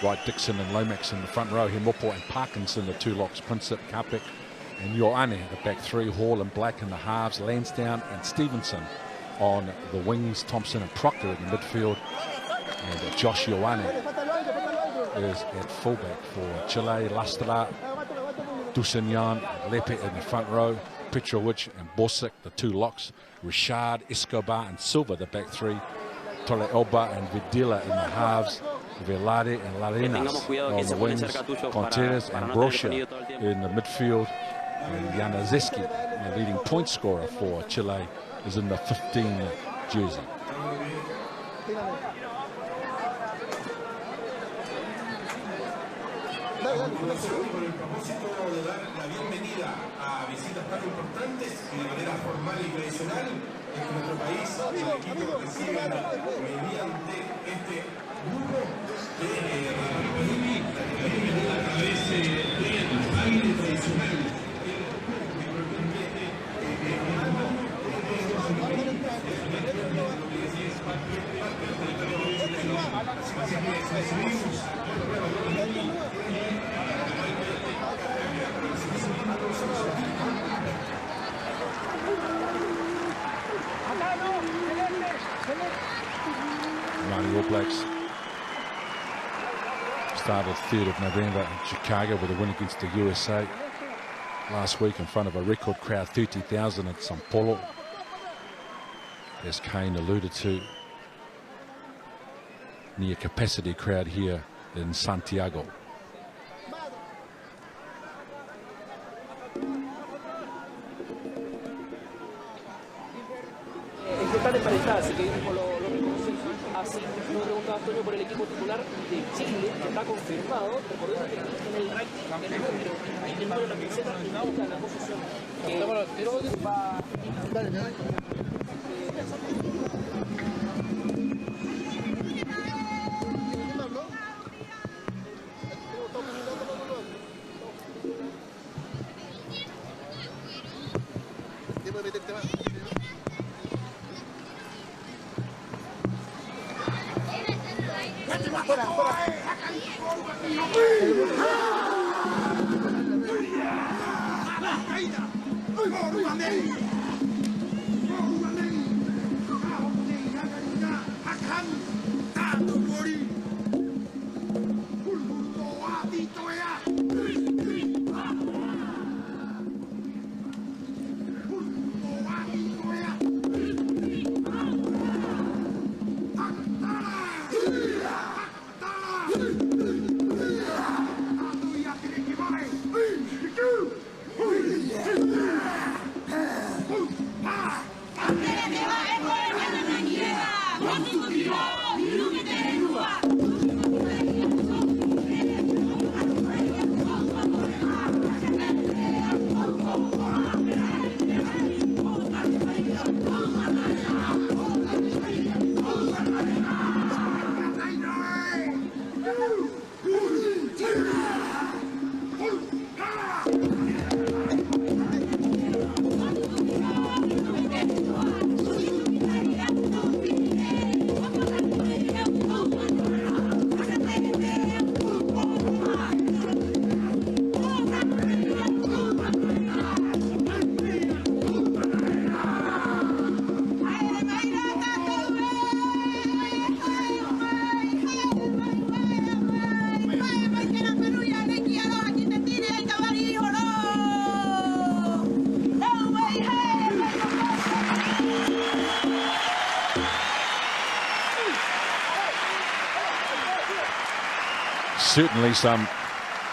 Wright, Dixon and Lomax in the front row. Himopo and Parkinson, the two locks. Prinsip, Kapek and Ioane, the back three. Hall and Black in the halves. Lansdowne and Stevenson on the wings. Thompson and Proctor in the midfield. And Josh Ioane is at fullback for Chile. Lastra, Dusanyan, Lepe in the front row. Petrovic and Bosic, the two locks. Richard, Escobar and Silva, the back three. Tole Elba and Vidila in the halves. Velade and Larenas on the wings. Contreras and Brocha in the midfield. And Janazeski, the leading point scorer for Chile, is in the 15 jersey. Con el propósito de dar la bienvenida a visitas tan importantes y de manera formal y tradicional en nuestro país, el equipo recibe mediante este grupo de Rugby la bienvenida a través del baile tradicional. All Blacks started 3rd of November in Chicago with a win against the USA last week in front of a record crowd, 30,000 at Sao Paulo. As Kane alluded to, near capacity crowd here in Santiago. Están emparejadas, así que lo reconocen así. Nos preguntaba Antonio por el equipo titular de Chile, que está confirmado. Recordemos que en el ranking, en el número de la camiseta, indica la posición que va a Certainly some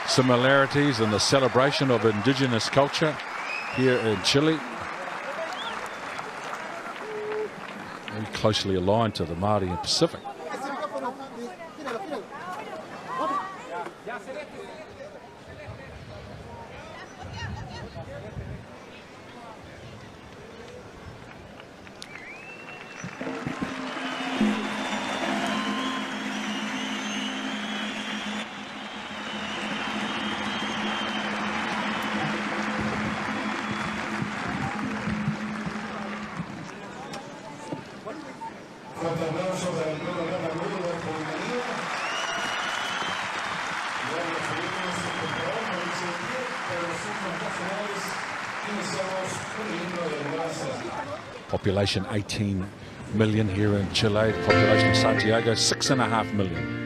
similarities in the celebration of indigenous culture here in Chile. Very closely aligned to the Maorí and Pacific. Fuerte aplauso para el pueblo Population 18 million here in Chile. Population of Santiago 6.5 million.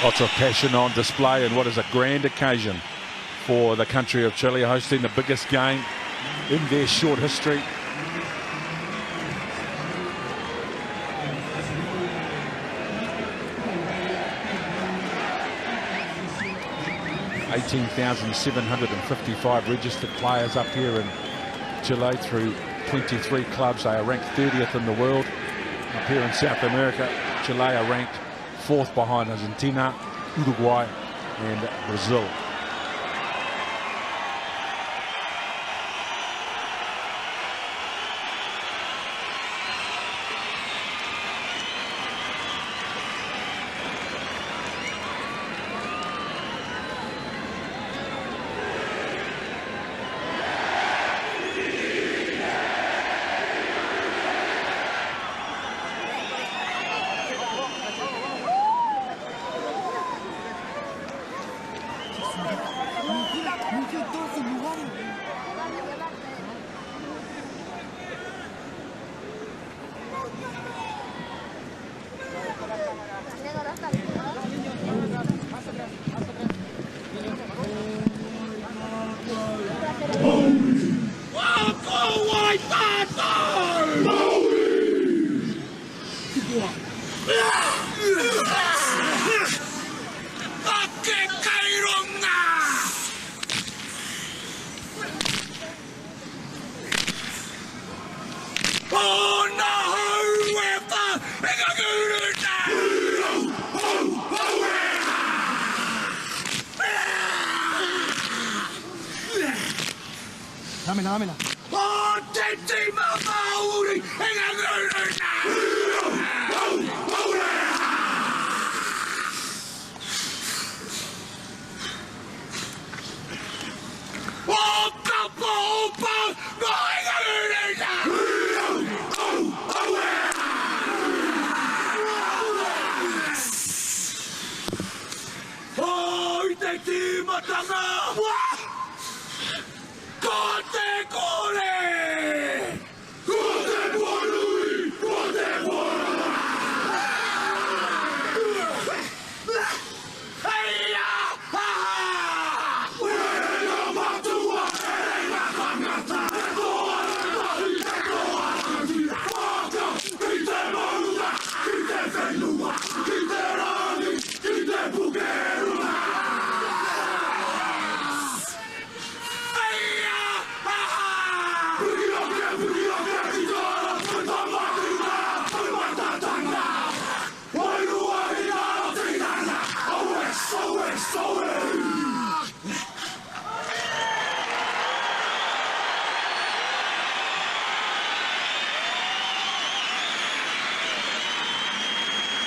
Lots of passion on display, and what is a grand occasion for the country of Chile, hosting the biggest game in their short history. (18,755) registered players up here in Chile through 23 clubs. They are ranked 30th in the world. Up here in South America, Chile are ranked 4th behind Argentina, Uruguay and Brazil. Dámela, dámela.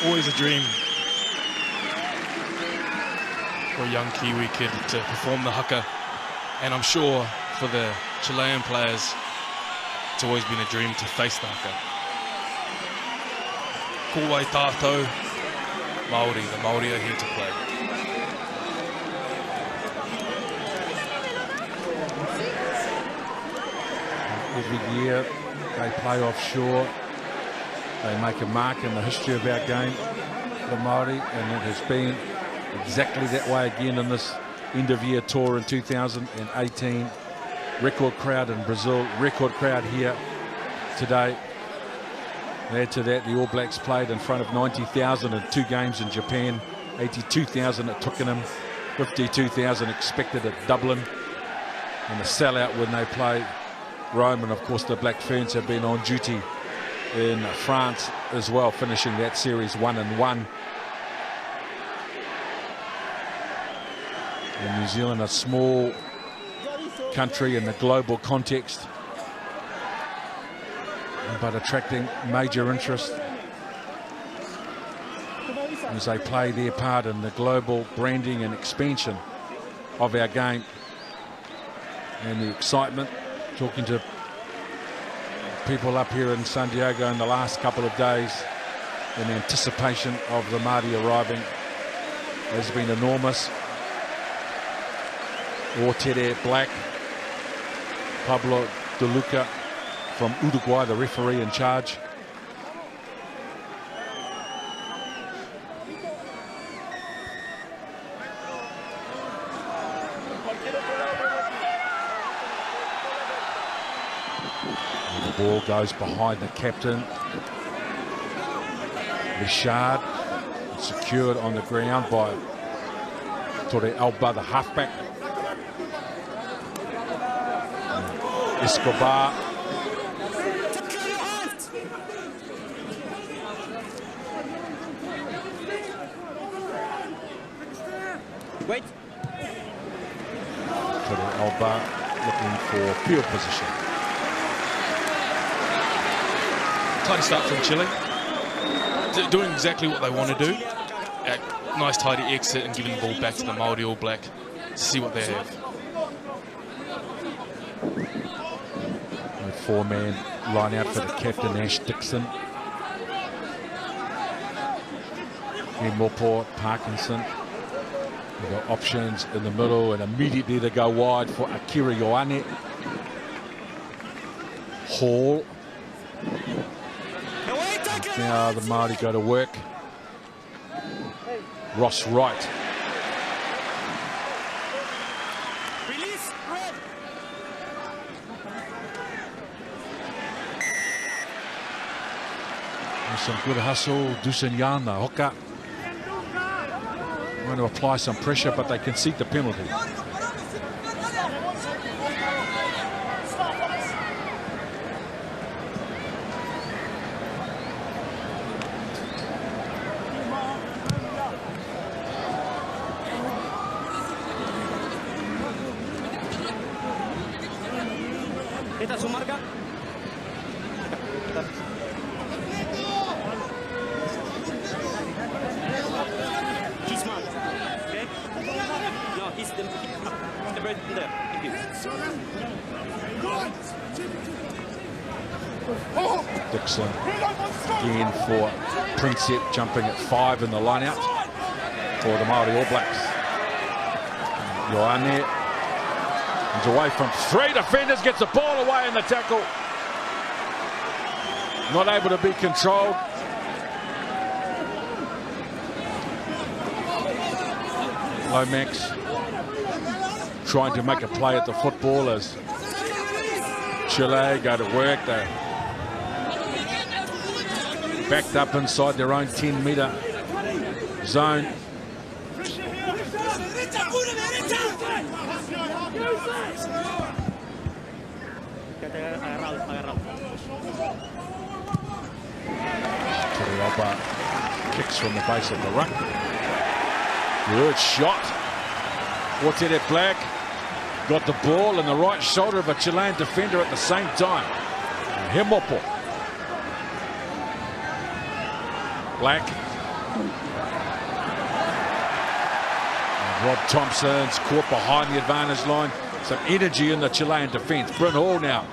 Always a dream for a young Kiwi kid to perform the haka, and I'm sure for the Chilean players it's always been a dream to face the haka. Kowai tātou Maori, the Maori are here to play. Every year they play offshore. They make a mark in the history of our game, the Maori, and it has been exactly that way again in this end-of-year tour in 2018. Record crowd in Brazil, record crowd here today. Add to that, the All Blacks played in front of 90,000 in 2 games in Japan, 82,000 at Twickenham, 52,000 expected at Dublin, and a sellout when they play Rome. And of course the Black Ferns have been on duty in France as well, finishing that series 1-1. And New Zealand, a small country in the global context, but attracting major interest as they play their part in the global branding and expansion of our game. And the excitement, talking to people up here in San Diego in the last couple of days in anticipation of the Māori arriving, has been enormous. Tere Black, Pablo De Luca from Uruguay, the referee in charge. Ball goes behind the captain, Richard, secured on the ground by Tore Alba, the halfback. Escobar. Wait. Tore Alba looking for field position. Tidy start from Chile, doing exactly what they want to do. Nice tidy exit and giving the ball back to the Maori All Black to see what they have. A 4-man line out for the captain, Ash Dixon. Mopo, Parkinson, We've got options in the middle, and immediately they go wide for Akira Ioane. Hall. Now the Maorí go to work. Ross Wright. There's some good hustle. Dusenyana, Hoka. Going to apply some pressure, but they concede the penalty. ¿Esta es su marca? He's marked, okay? No, he's the right there. Thank you. Dixon again for Prinsep, jumping at 5 in the line-out for the Maorí All Blacks. Ioane comes away from 3 defenders, gets the ball away in the tackle. Not able to be controlled. Lomax trying to make a play at the football as Chile go to work. They're backed up inside their own 10-metre zone. Rapa kicks from the base of the ruck. Good shot. Octubre Black got the ball in the right shoulder of a Chilean defender at the same time. Himopo. Black. And Rob Thompson's caught behind the advantage line. Some energy in the Chilean defence. Bryn Hall now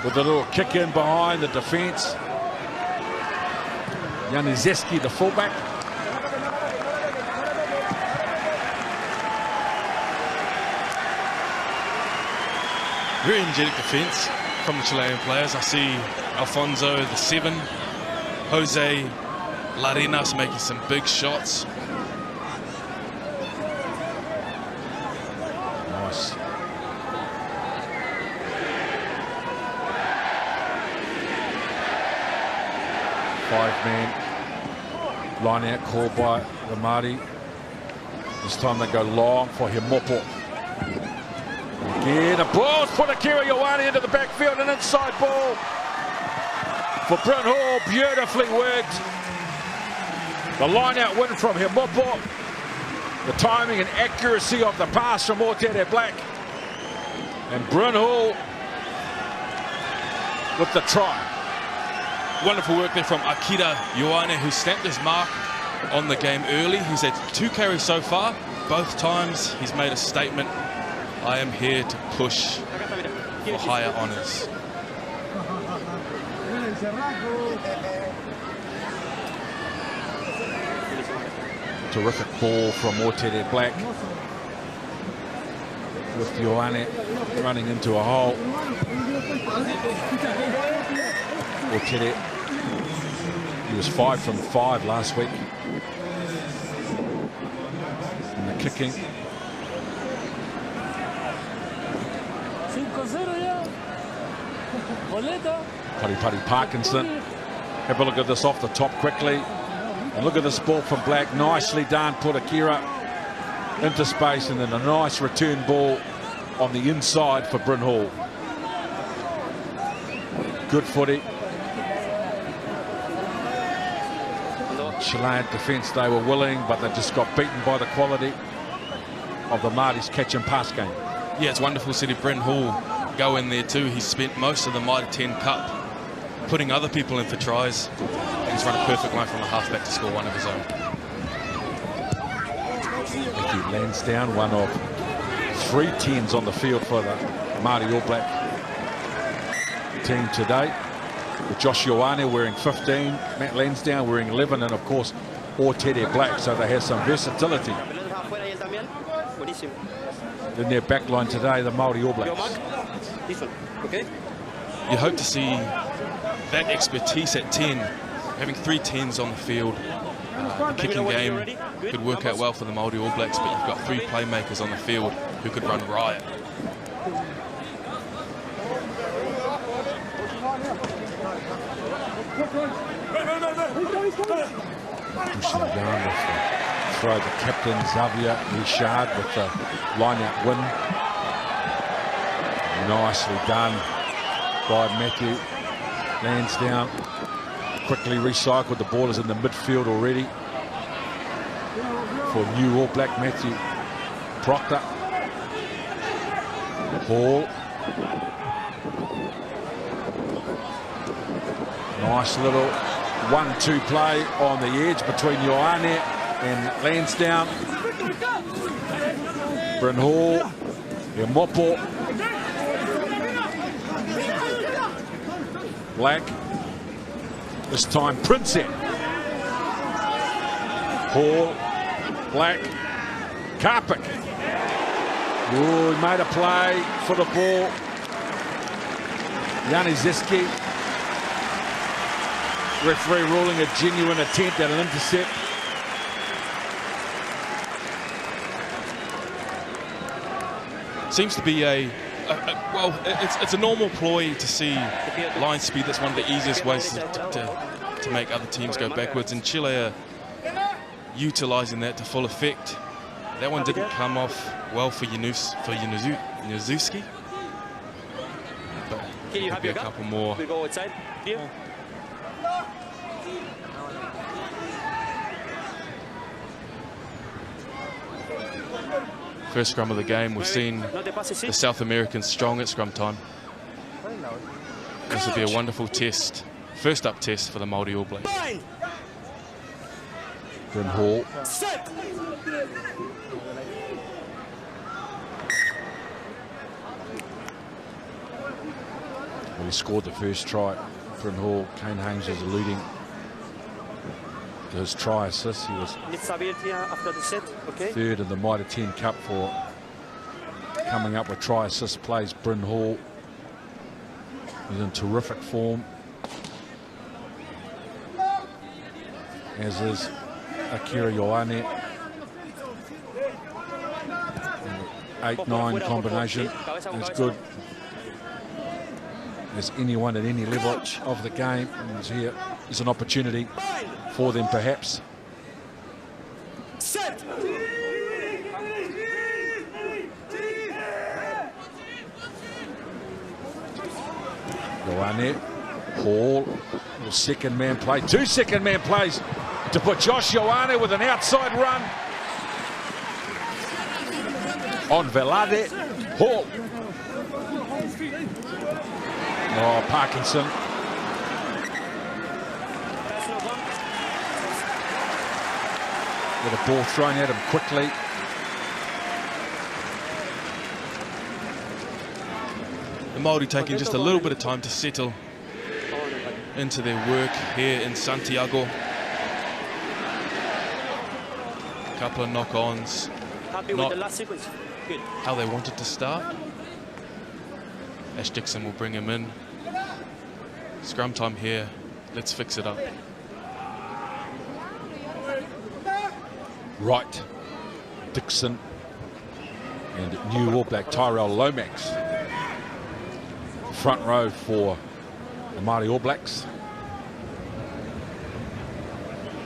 with a little kick in behind the defence. Januszewski, the fullback. Very energetic defence from the Chilean players. I see Alfonso, the 7, Jose Larenas making some big shots. Nice. Five-man line out called by the Maorí. This time they go long for Himopo. Again, a ball's put Akira Ioane into the backfield, an inside ball for Bryn Hall, beautifully worked. The line out win from Himopo. The timing and accuracy of the pass from Octubre Black. And Bryn Hall with the try. Wonderful work there from Akira Ioane, who stamped his mark on the game early. He's had 2 carries so far. Both times he's made a statement. I am here to push for higher honours. Terrific ball from Octubre Black. With Ioane running into a hole. Octubre, he was 5 from 5 last week. And the kicking. Pari Parkinson. Have a look at this off the top quickly. And look at this ball from Black. Nicely done. Put Akira into space, and then a nice return ball on the inside for Bryn Hall. Good footy. Chilean defence, they were willing, but they just got beaten by the quality of the Māori's catch and pass game. Yeah, it's wonderful to see Bryn Hall go in there too. He's spent most of the Mitre 10 Cup putting other people in for tries. And he's run a perfect line from the halfback to score one of his own. Mickey Lansdowne, one of 3 10s on the field for the Maorí All Black team today. With Josh Ioane wearing 15, Matt Lansdowne wearing 11, and of course Octubre Black, so they have some versatility cambian. Buenísimo. In their back line today, the Maorí All Your Blacks. mark. This one. Okay. You hope to see that expertise at 10, having 3 10s on the field. The kicking game could work out well for the Maorí All Blacks, but you've got 3 playmakers on the field who could run riot. Pushing down with the throw, the captain Xavier Richard with the line-out win. Nicely done by Matthew. Lands down, quickly recycled. The ball is in the midfield already for new All Black Matthew Proctor. Ball. Nice little 1-2 play on the edge between Ioane and Lansdowne. Bryn Hall, Mopo. Black. This time Princep. Hall, Black, Karpik. Ooh, he made a play for the ball. Janicki. Referee ruling a genuine attempt at an intercept. Seems to be well, it's a normal ploy to see line speed. That's one of the easiest ways to make other teams go backwards. And Chile are utilising that to full effect. That one didn't come off well for Januszewski. But could be a couple more. We go outside. Here. First scrum of the game, we've seen the South Americans strong at scrum time. This will be a wonderful test, first up test for the Maorí All Blacks. Bryn Hall. Well, he scored the first try. Bryn Hall, Kane Haynes was alluding to his try assist. He was after the set. Okay. third in the Mitre 10 Cup for coming up with try assist plays. Bryn Hall is in terrific form, as is Akira Ioane. 8-9 combination is good as anyone at any level of the game. And here is an opportunity for them, perhaps. Set. Ioane, Hall, little second man play, 2 second man plays to put Josh Ioane with an outside run on Velade. Hall. Oh, Parkinson. With a ball thrown at him quickly. The Maorí taking just a little bit of time to settle into their work here in Santiago. A couple of knock-ons. Happy with the last sequence. Good. How they wanted to start. Ash Dixon will bring him in. Scrum time here. Let's fix it up. Wright, Dixon, and new All Black Tyrell Lomax. Front row for the Maorí All Blacks.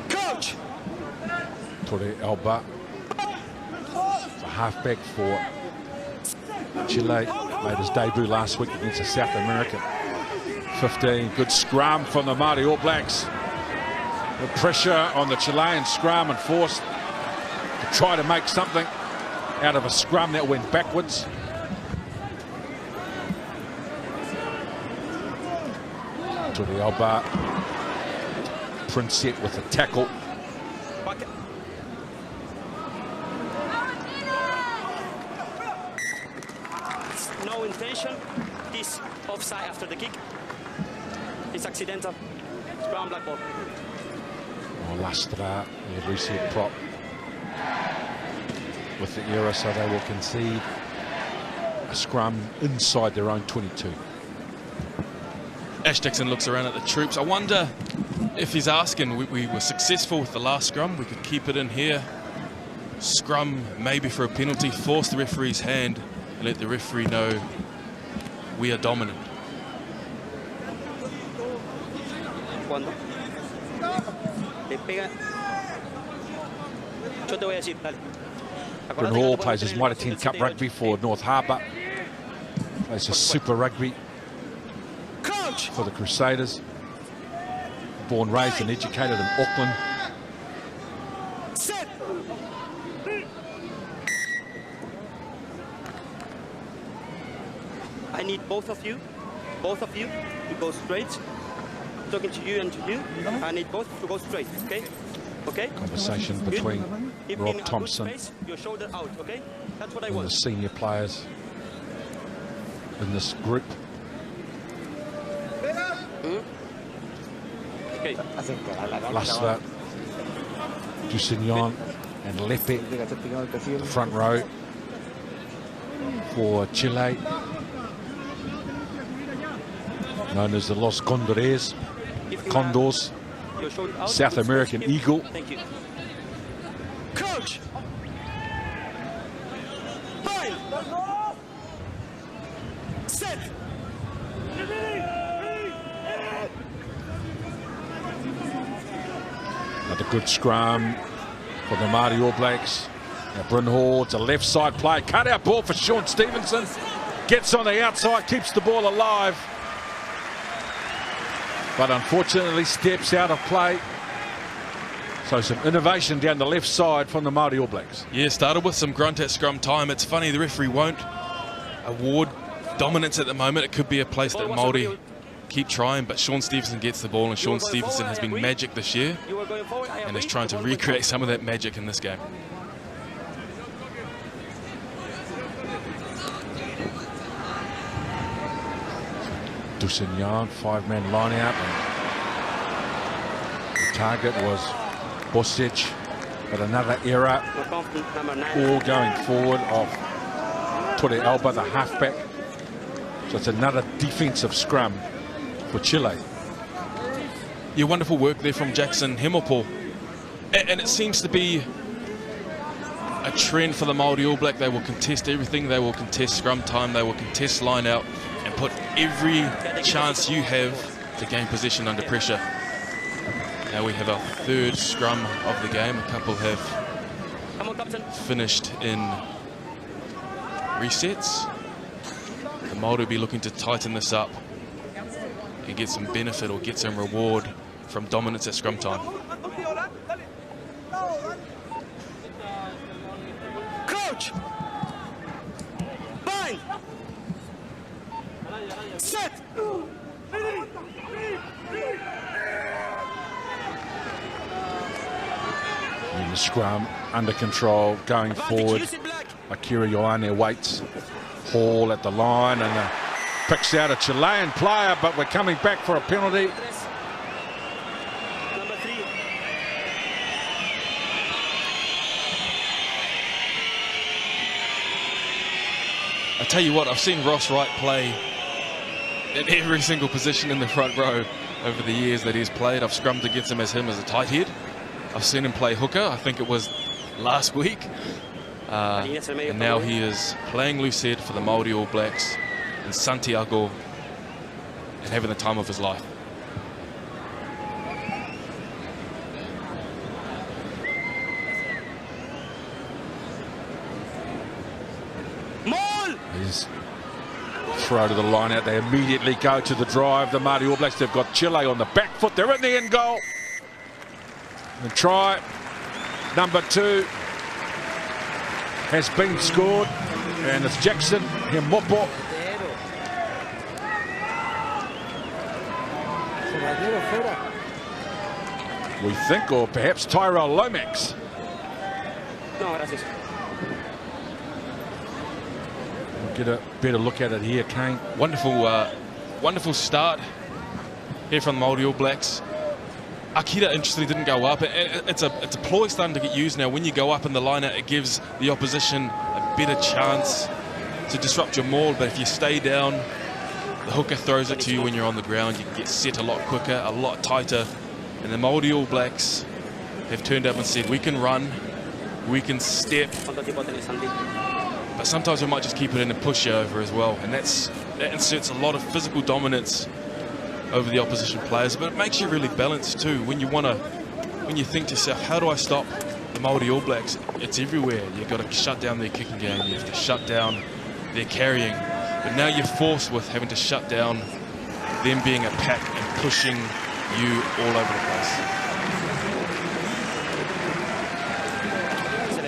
Coach. Torre Alba, the halfback for Chile, made his debut last week against the South American. 15, good scrum from the Maorí All Blacks. The pressure on the Chilean scrum and forced to try to make something out of a scrum that went backwards. To the Alba. Princep with the tackle. No intention. This offside after the kick. It's accidental. Scrum black ball. Oh, Lastra, the reset prop. with the error, so they will concede a scrum inside their own 22. Ash Dixon looks around at the troops. I wonder if he's asking, we were successful with the last scrum, we could keep it in here. Scrum maybe for a penalty, force the referee's hand and let the referee know we are dominant. Cuando le pega, yo te voy a decir, dale. Bryn Hall plays his Mitre 10 Cup rugby for North Harbour. Plays his Super Rugby for the Crusaders. Born, raised and educated in Auckland. Set. I need both of you to go straight. Talking to you and to you. I need both to go straight, okay? Okay? Conversation between Rob Thompson your shoulder out, okay? That's what I and want. the senior players in this group. Okay. Lasla, Dusignan and Lepe, the front row for Chile, known as the Los Condores, Condors, Your shoulder out. South American eagle. Thank you. Coach! Fine! Set! Another good scrum for the Maorí All Blacks. Now Bryn Hall, it's a left side play. Cut out ball for Sean Stevenson. Gets on the outside, keeps the ball alive. But unfortunately steps out of play. So some innovation down the left side from the Maorí All Blacks. Yeah, started with some grunt at scrum time. It's funny, the referee won't award dominance at the moment. It could be a place that Maorí keep trying, but Sean Stevenson gets the ball, and Sean Stevenson has been magic this year and is trying to recreate some of that magic in this game. Dusignan, five-man line out. The target was Bosic, but another error. All going forward of Ture Alba, the halfback. So it's another defensive scrum for Chile. Yeah, wonderful work there from Jackson Hemmelpool. And it seems to be a trend for the Maorí All Black. They will contest everything. They will contest scrum time. They will contest line out and put every chance you have to gain possession under pressure. Now we have our third scrum of the game. A couple have finished in resets. The Maorí will be looking to tighten this up and get some benefit or get some reward from dominance at scrum time. Coach! Bind! Set! In the scrum, under control, going forward. Akira Ioane waits. Hall at the line and picks out a Chilean player, but we're coming back for a penalty. Number 3. I tell you what, I've seen Ross Wright play in every single position in the front row over the years that he's played. I've scrummed against him as a tight head. I've seen him play hooker, I think it was last week. And now he is playing loose head for the Maorí All Blacks in Santiago and having the time of his life. He's throw to the line out. They immediately go to the drive. The Maorí All Blacks, they've got Chile on the back foot. They're in the end goal. And try number 2 has been scored, and it's Jackson Hemmelpool. We think, or perhaps Tyrell Lomax. No, gracias. We'll get a better look at it here, Kane. Wonderful, wonderful start here from the Maorí All Blacks. Akira, interestingly, didn't go up. It's a ploy starting to get used now. When you go up in the liner, it gives the opposition a better chance to disrupt your maul. But if you stay down, the hooker throws it to you when you're on the ground. You can get set a lot quicker, a lot tighter. And the Maorí All Blacks have turned up and said, we can run, we can step, but sometimes we might just keep it in a pushover as well. And that inserts a lot of physical dominance over the opposition players, but it makes you really balanced too. When you think to yourself, how do I stop the Maorí All Blacks? It's everywhere. You've got to shut down their kicking game. You have to shut down their carrying. But now you're forced with having to shut down them being a pack and pushing you all over the place.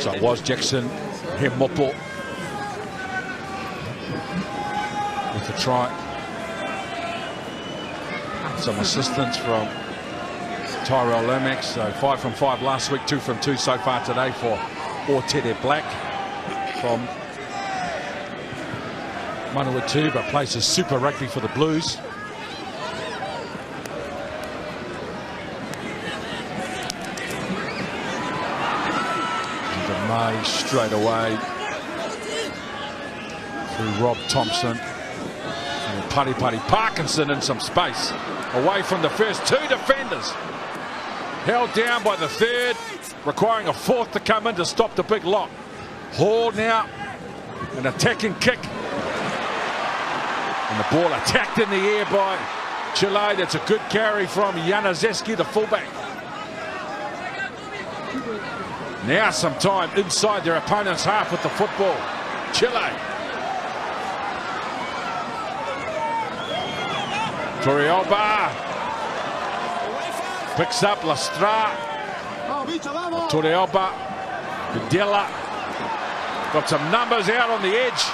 So it was Jackson Hemopo with the try. Some assistance from Tyrell Lomax. So 5 from 5 last week, 2 from 2 so far today for Octubre Black from Manawatu, but plays a Super Rugby for the Blues. And May straight away through Rob Thompson. And Putty Parkinson in some space. Away from the first 2 defenders. Held down by the third, requiring a fourth to come in to stop the big lot. Hall now, an attacking kick. And the ball attacked in the air by Chile. That's a good carry from Januszewski, the fullback. Now some time inside their opponent's half with the football. Chile. Torrealba picks up Lastra. Torrealba, Videla got some numbers out on the edge,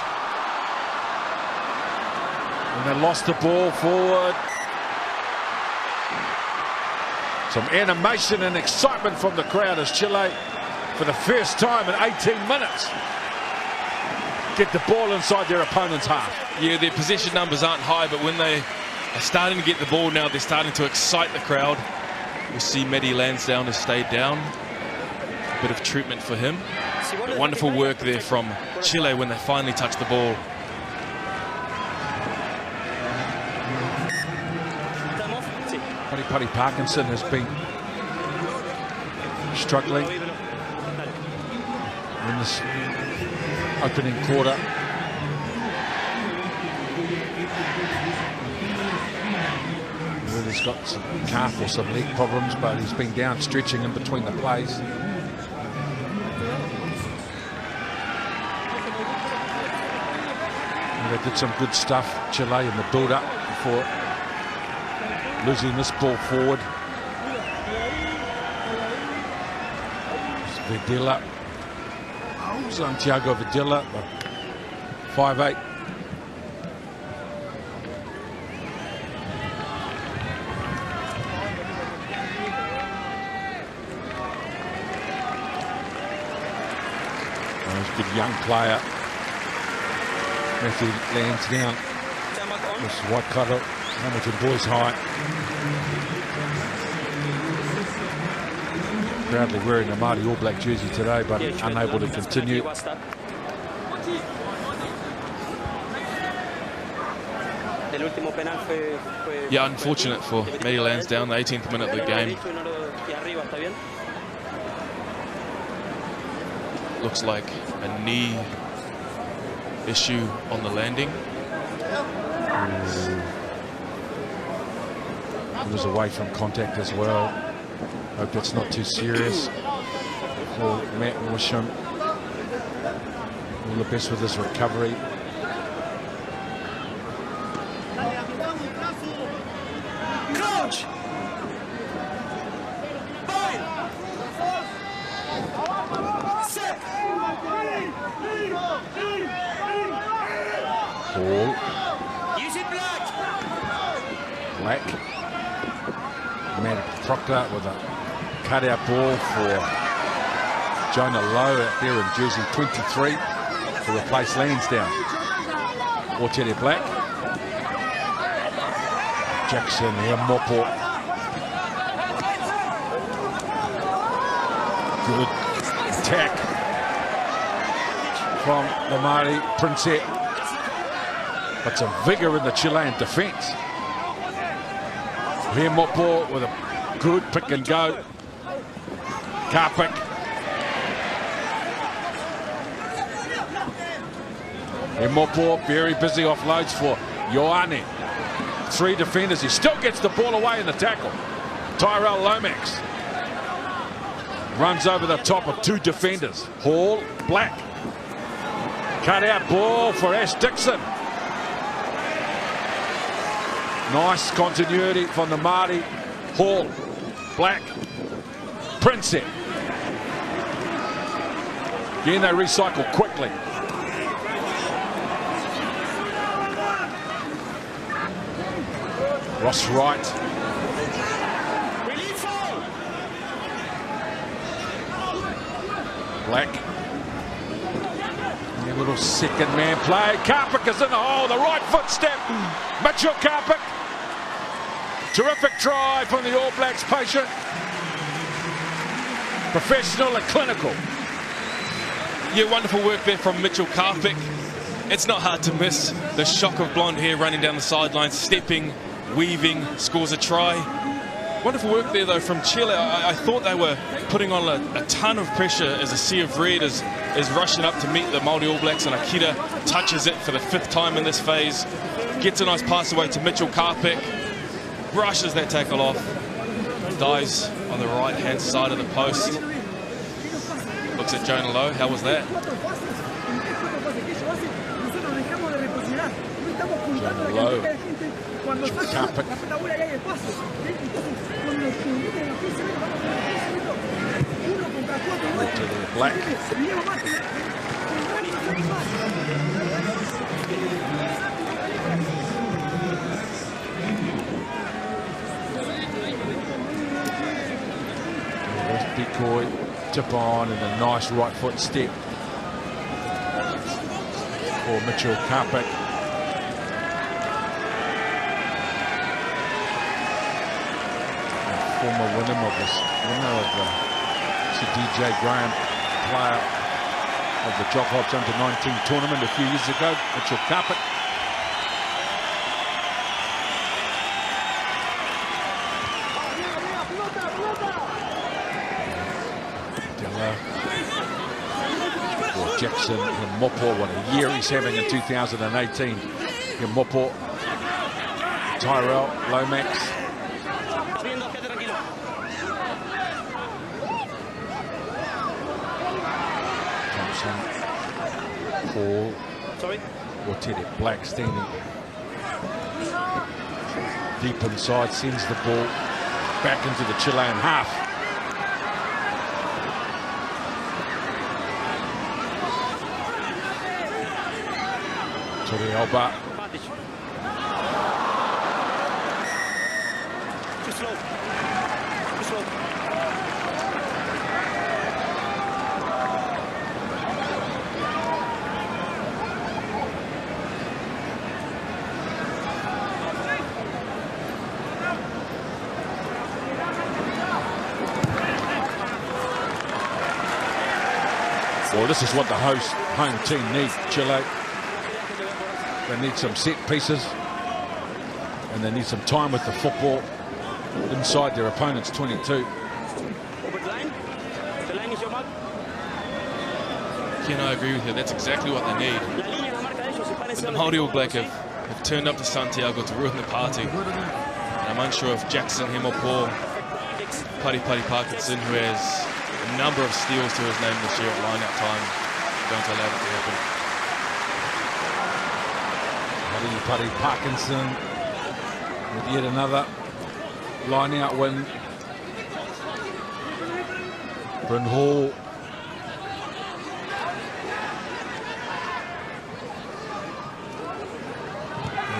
and they lost the ball forward. Some animation and excitement from the crowd as Chile, for the first time in 18 minutes, get the ball inside their opponent's half. Yeah, their possession numbers aren't high, but when they are starting to get the ball now, they're starting to excite the crowd. We see Matty Lansdowne has stayed down. A bit of treatment for him. But wonderful work there from Chile when they finally touch the ball. Putty Parkinson has been struggling in this opening quarter. He's got some calf or some leg problems, but he's been down stretching in between the plays. And they did some good stuff, Chile, in the build-up before losing this ball forward. Videla, Santiago Videla, 5'8". Good young player. Matthew Lansdowne. This Waikato, Hamilton Boys High. Proudly wearing the Maorí All Black jersey today, but unable to continue. Yeah, unfortunate for Matty Lansdowne, the 18th minute of the game. Looks like a knee issue on the landing. He was away from contact as well. Hope that's not too serious for Matt Wisham. All the best with his recovery. Black. Matt Proctor with a cutout ball for Jonah Lowe out there in jersey 23 to replace Lansdowne. Octubre Black. Jackson Hemopo. Good attack from the Maorí Princep. But some vigor in the Chilean defence. Here Mopo with a good pick and go. Karpik. Here Mopo very busy offloads for Ioane. 3 defenders. He still gets the ball away in the tackle. Tyrell Lomax runs over the top of 2 defenders. Hall, Black. Cut out ball for Ash Dixon. Nice continuity from the Maorí. Hall, Black, Princep. Again, they recycle quickly. Ross Wright. Black. A little second man play. Karpik is in the hole. The right foot step. Mitchell Karpik. Terrific try from the All Blacks, patient, professional and clinical. Yeah, wonderful work there from Mitchell Karpik. It's not hard to miss. The shock of blonde hair running down the sidelines, stepping, weaving, scores a try. Wonderful work there, though, from Chile. I thought they were putting on a ton of pressure as a sea of red is rushing up to meet the Maorí All Blacks, and Akita touches it for the 5th time in this phase. Gets a nice pass away to Mitchell Karpik. Brushes that tackle off. Dives on the right-hand side of the post. Looks at Jonah Lowe. How was that? Jonah Lowe. Karpik. To the Black. Decoy, tip on, and a nice right foot step for Mitchell Karpik. Former winner of the Sir DJ Graham, player of the Jock Hobbs under-19 tournament a few years ago, Mitchell Karpik. Jackson Mopo, what a year he's having in 2018. Mopo, Tyrell Lomax. Thompson, Paul, or Teddy Black standing deep inside, sends the ball back into the Chilean half. Torrealba. Too slow. Too slow. Well, this is what the home team needs, Chile. They need some set pieces, and they need some time with the football inside their opponent's 22. Ken, I agree with you. That's exactly what they need. But the Maorí All Black have turned up to Santiago to ruin the party. And I'm unsure if Jackson Hemopo, Pari Parkinson, who has a number of steals to his name this year at line-out time, are going to allow that to happen. Pari Parkinson with yet another line-out win. Bryn Hall.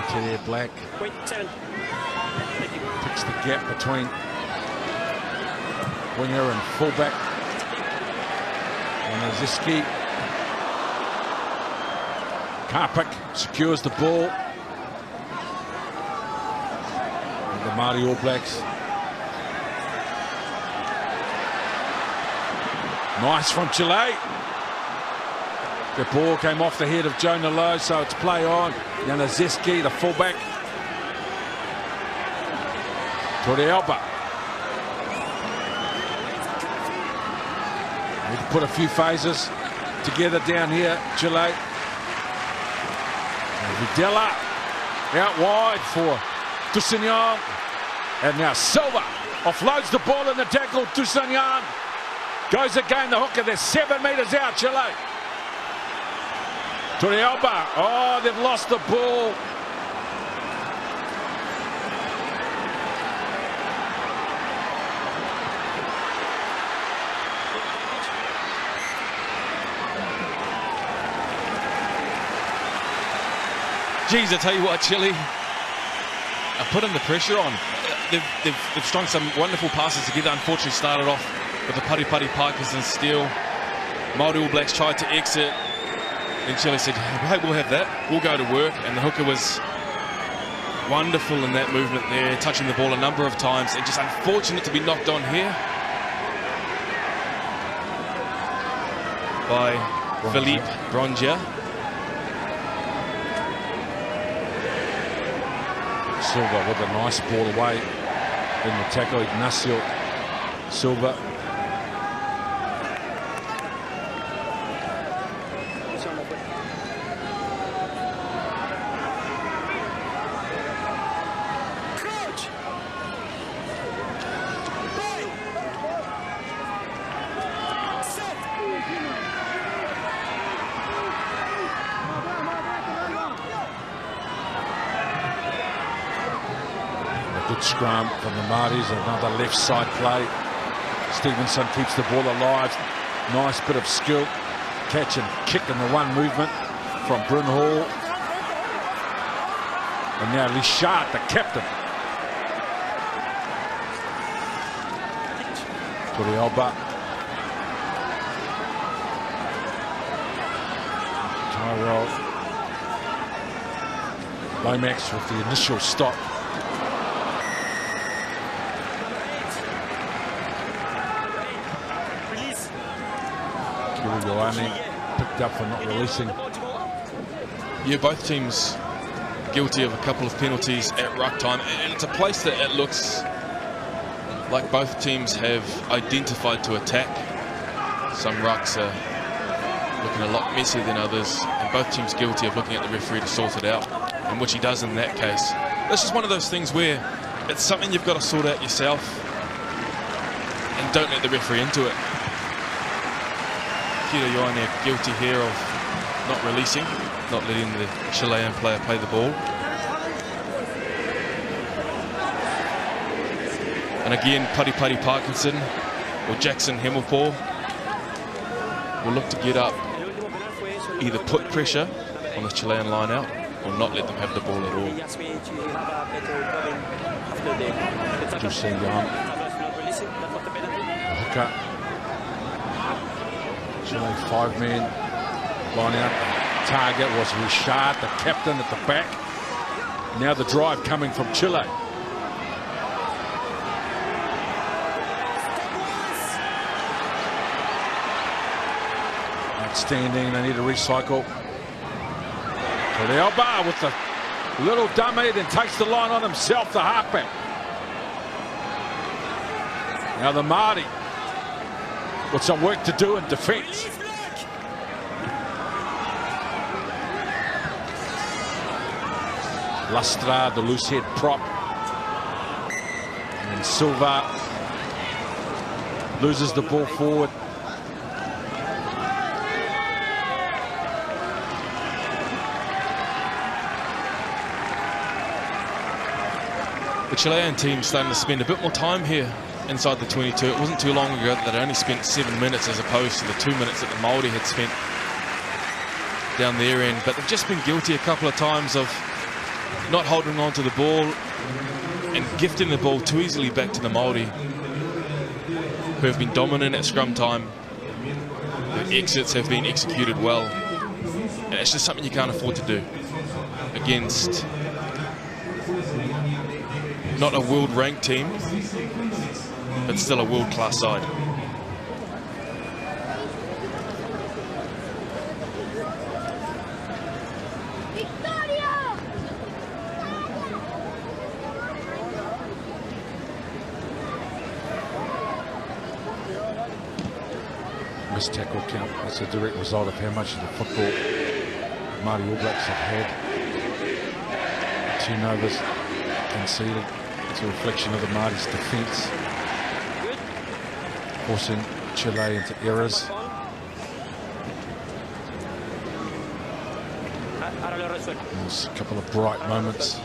Teddy Black picks the gap between winger and fullback. And Aziski. Karpik secures the ball. And the Maorí All Blacks Nice from Chile. The ball came off the head of Jonah Lowe, so it's play on. Janazeski, the fullback. Torrealba. Need to put a few phases together down here, Chile. And Videla out wide for Toussaint. And now Silva offloads the ball in the tackle. Toussaint goes again, the hooker. They're 7 metres out, Chile. Torrealba. Oh, they've lost the ball. Geez, I tell you what, Chile are putting the pressure on. They've strung some wonderful passes together. Unfortunately, started off with the Pari Parkinson steal. Maorí All Blacks tried to exit. Then Chile said, hey, we'll have that. We'll go to work. And the hooker was wonderful in that movement there, touching the ball a number of times. And just unfortunate to be knocked on here by Philippe Brongia. Silva with a nice ball away in the tackle. Ignacio Silva. Good scrum from the Maoris, another left side play. Stevenson keeps the ball alive. Nice bit of skill. Catch and kick in the one movement from Bryn Hall. And now Lichard, the captain. Torrealba. Tyrell. Lomax with the initial stop. Picked up for not releasing. Yeah, both teams guilty of a couple of penalties at ruck time, and it's a place that it looks like both teams have identified to attack. Some rucks are looking a lot messier than others, and both teams guilty of looking at the referee to sort it out, and which he does in that case. That's just one of those things where it's something you've got to sort out yourself, and don't let the referee into it. Ioane guilty here of not releasing, not letting the Chilean player play the ball. And again, Pari Parkinson or Jackson Himmelpaul will look to get up, either put pressure on the Chilean line out or not let them have the ball at all. Toussaint, hooker. Chile 5-man line out. Target was Richard, the captain at the back. Now the drive coming from Chile. Outstanding, they need to recycle. Torrealba with the little dummy, then takes the line on himself, the halfback. Now the Maorí with some work to do in defence. Lustra, the loose head prop. And Silva loses the ball forward. The Chilean team starting to spend a bit more time here inside the 22. It wasn't too long ago that they only spent 7 minutes as opposed to the 2 minutes that the Maorí had spent down their end. But they've just been guilty a couple of times of not holding on to the ball and gifting the ball too easily back to the Maorí, who have been dominant at scrum time. The exits have been executed well. And it's just something you can't afford to do against not a world-ranked team, but still a world-class side. this tackle count. That's a direct result of how much of the football Māori All Blacks have had. Turnovers conceded. It's a reflection of the Māori's defence, forcing Chile into errors. There's a couple of bright moments.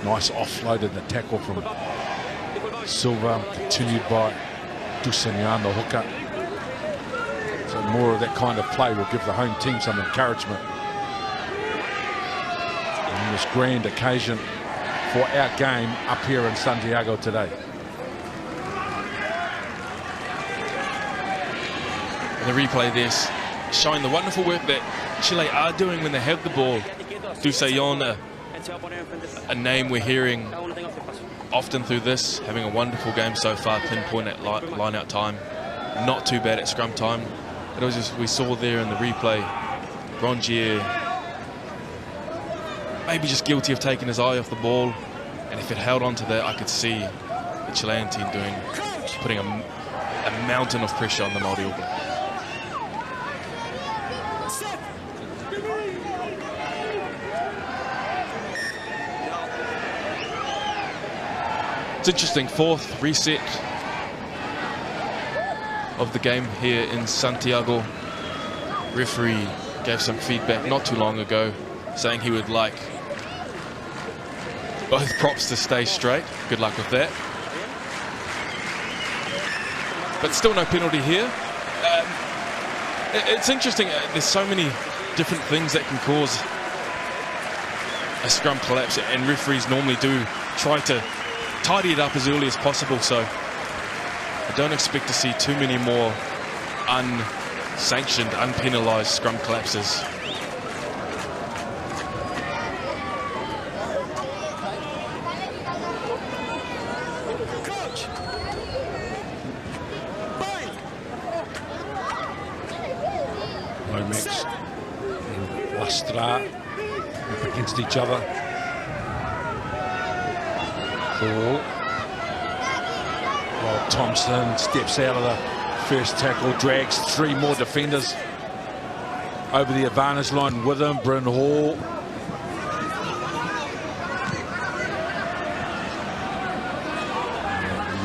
Nice offload in the tackle from Silva, continued by Dusanyan, the hooker. So more of that kind of play will give the home team some encouragement on this grand occasion for our game up here in Santiago today. The replay this showing the wonderful work that Chile are doing when they have the ball. Dusanyan, a name we're hearing often through this, having a wonderful game so far, pinpoint at line-out time, not too bad at scrum time. It was just, we saw there in the replay, Rongier maybe just guilty of taking his eye off the ball, and if it held on to that, I could see the Chilean team putting a mountain of pressure on the Maorí All Blacks. It's interesting, fourth reset of the game here in Santiago. Referee gave some feedback not too long ago, saying he would like both props to stay straight. Good luck with that. But still no penalty here. It's interesting, there's so many different things that can cause a scrum collapse, and referees normally do try to tidy it up as early as possible, so I don't expect to see too many more unsanctioned, unpenalised scrum collapses. Lomax and Lastra up against each other. Ball. Well, Thompson steps out of the first tackle, drags three more defenders over the advantage line with him. Bryn Hall.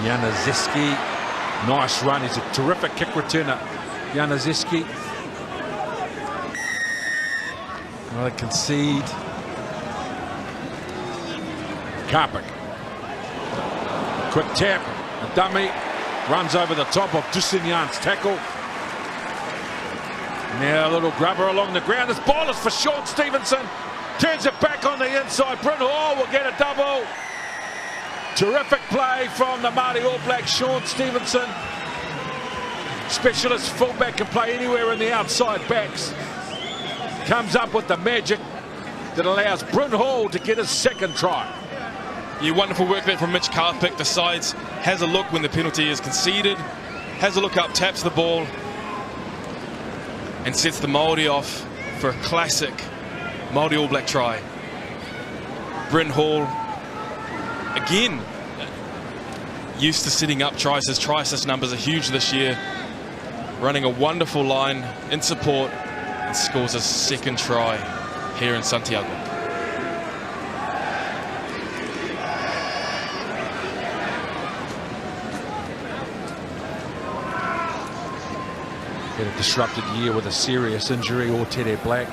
Januszewski, nice run. He's a terrific kick returner. Januszewski. Well, they concede. Karpik. Quick tap, a dummy, runs over the top of Dusanyan's tackle. Now a little grubber along the ground. This ball is for Sean Stevenson. Turns it back on the inside. Bryn Hall will get a double. Terrific play from the Māori All Blacks, Sean Stevenson. Specialist fullback, can play anywhere in the outside backs. Comes up with the magic that allows Bryn Hall to get his second try. Yeah, wonderful work there from Mitch Karpik. Decides, has a look when the penalty is conceded, has a look up, taps the ball, and sets the Maori off for a classic Maori All Black try. Bryn Hall, again, used to setting up tries. His try assist numbers are huge this year. Running a wonderful line in support, and scores his second try here in Santiago. Had a disrupted year with a serious injury, Octubre Black.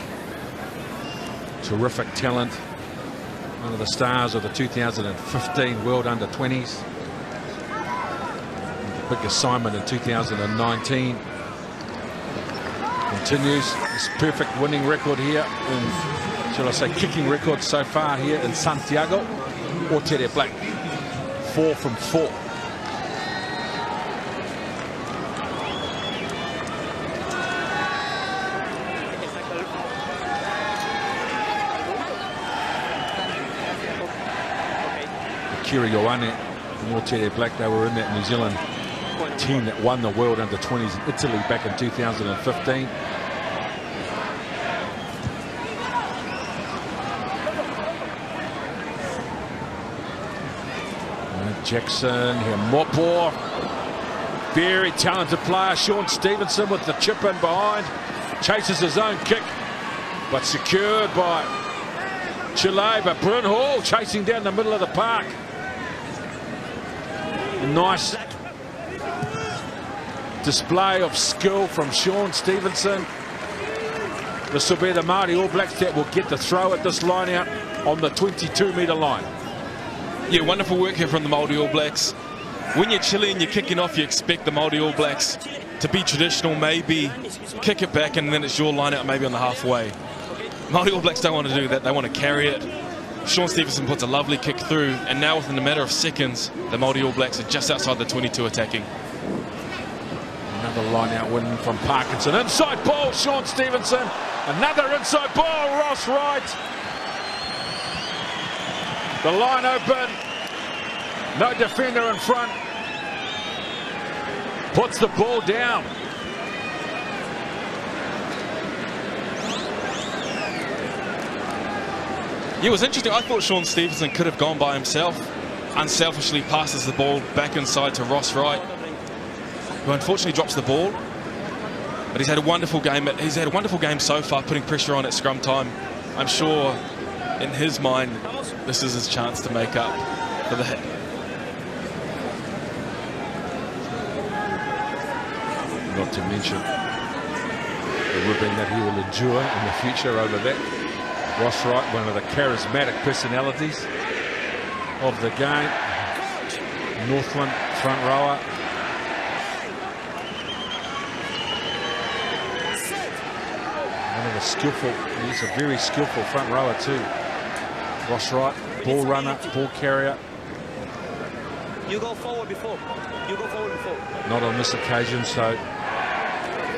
Terrific talent. One of the stars of the 2015 World Under-20s. The big assignment in 2019. Continues his perfect winning record here, shall I say kicking record so far here in Santiago. Octubre Black, 4 from 4. Kiri Ioane and Octubre Black, they were in that New Zealand team that won the World Under-20s in Italy back in 2015. Jackson here, Mopo. Very talented player, Sean Stevenson, with the chip in behind. Chases his own kick, but secured by Chile. But Bryn Hall chasing down the middle of the park. A nice display of skill from Sean Stevenson. This will be the Maorí All Blacks that will get the throw at this line out on the 22-metre line. Yeah, wonderful work here from the Maorí All Blacks. When you're Chile and you're kicking off, you expect the Maorí All Blacks to be traditional, maybe kick it back and then it's your line out maybe on the halfway. Maorí All Blacks don't want to do that, they want to carry it. Sean Stevenson puts a lovely kick through, and now within a matter of seconds, the Maorí All Blacks are just outside the 22 attacking. Another line out win from Parkinson. Inside ball, Sean Stevenson. Another inside ball, Ross Wright. The line open. No defender in front. Puts the ball down. Yeah, it was interesting. I thought Sean Stevenson could have gone by himself. Unselfishly passes the ball back inside to Ross Wright, who unfortunately drops the ball. But he's had a wonderful game. He's had a wonderful game so far, putting pressure on at scrum time. I'm sure in his mind, this is his chance to make up for the hit. Not to mention the ribbing that he will endure in the future over that. Ross Wright, one of the charismatic personalities of the game. Northland front rower. One of the skillful, he's a very skillful front rower too. Ross Wright, ball runner, ball carrier. You go forward before. You go forward before. Not on this occasion, so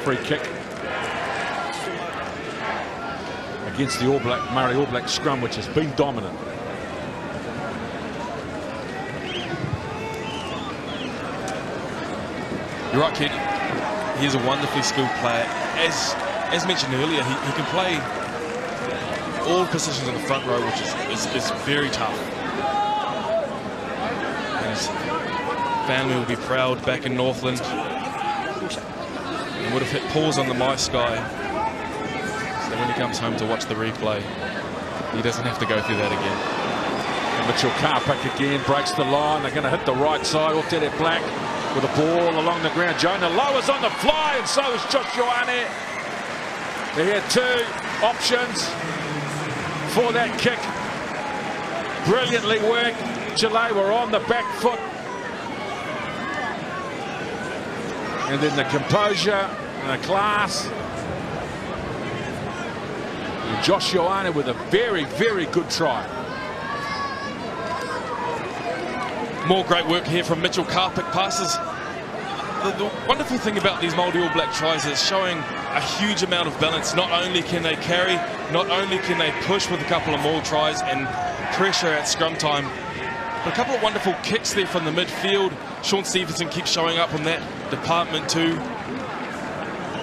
free kick against the Maorí All Black scrum, which has been dominant. You're right, kid. He's a wonderfully skilled player. As mentioned earlier, he can play all positions in the front row, which is very tough. And his family will be proud back in Northland. And would have hit pause on the My Sky. So when he comes home to watch the replay, he doesn't have to go through that again. Mitchell Carpick again breaks the line. They're going to hit the right side. Octubre Black with a ball along the ground. Jonah Lower's on the fly, and so is Josh Ioane. They had two options for that kick. Brilliantly worked. Chile were on the back foot. And then the composure and the class. And Josh Ioane with a very, very good try. More great work here from Mitchell Carpick. Passes. The wonderful thing about these Maorí All Black tries is showing a huge amount of balance. Not only can they carry, not only can they push with a couple of more tries and pressure at scrum time, but a couple of wonderful kicks there from the midfield. Sean Stevenson keeps showing up on that department too.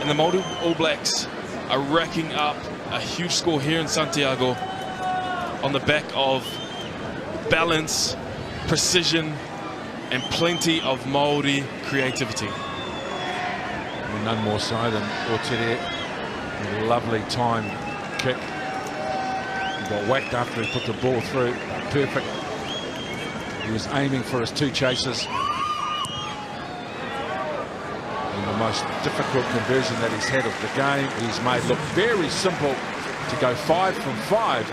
And the Maorí All Blacks are racking up a huge score here in Santiago on the back of balance, precision, and plenty of Maori creativity. And none more so than Octubre. A lovely time kick. He got whacked after he put the ball through. Perfect. He was aiming for his two chases. And the most difficult conversion that he's had of the game, he's made look very simple to go 5 from 5.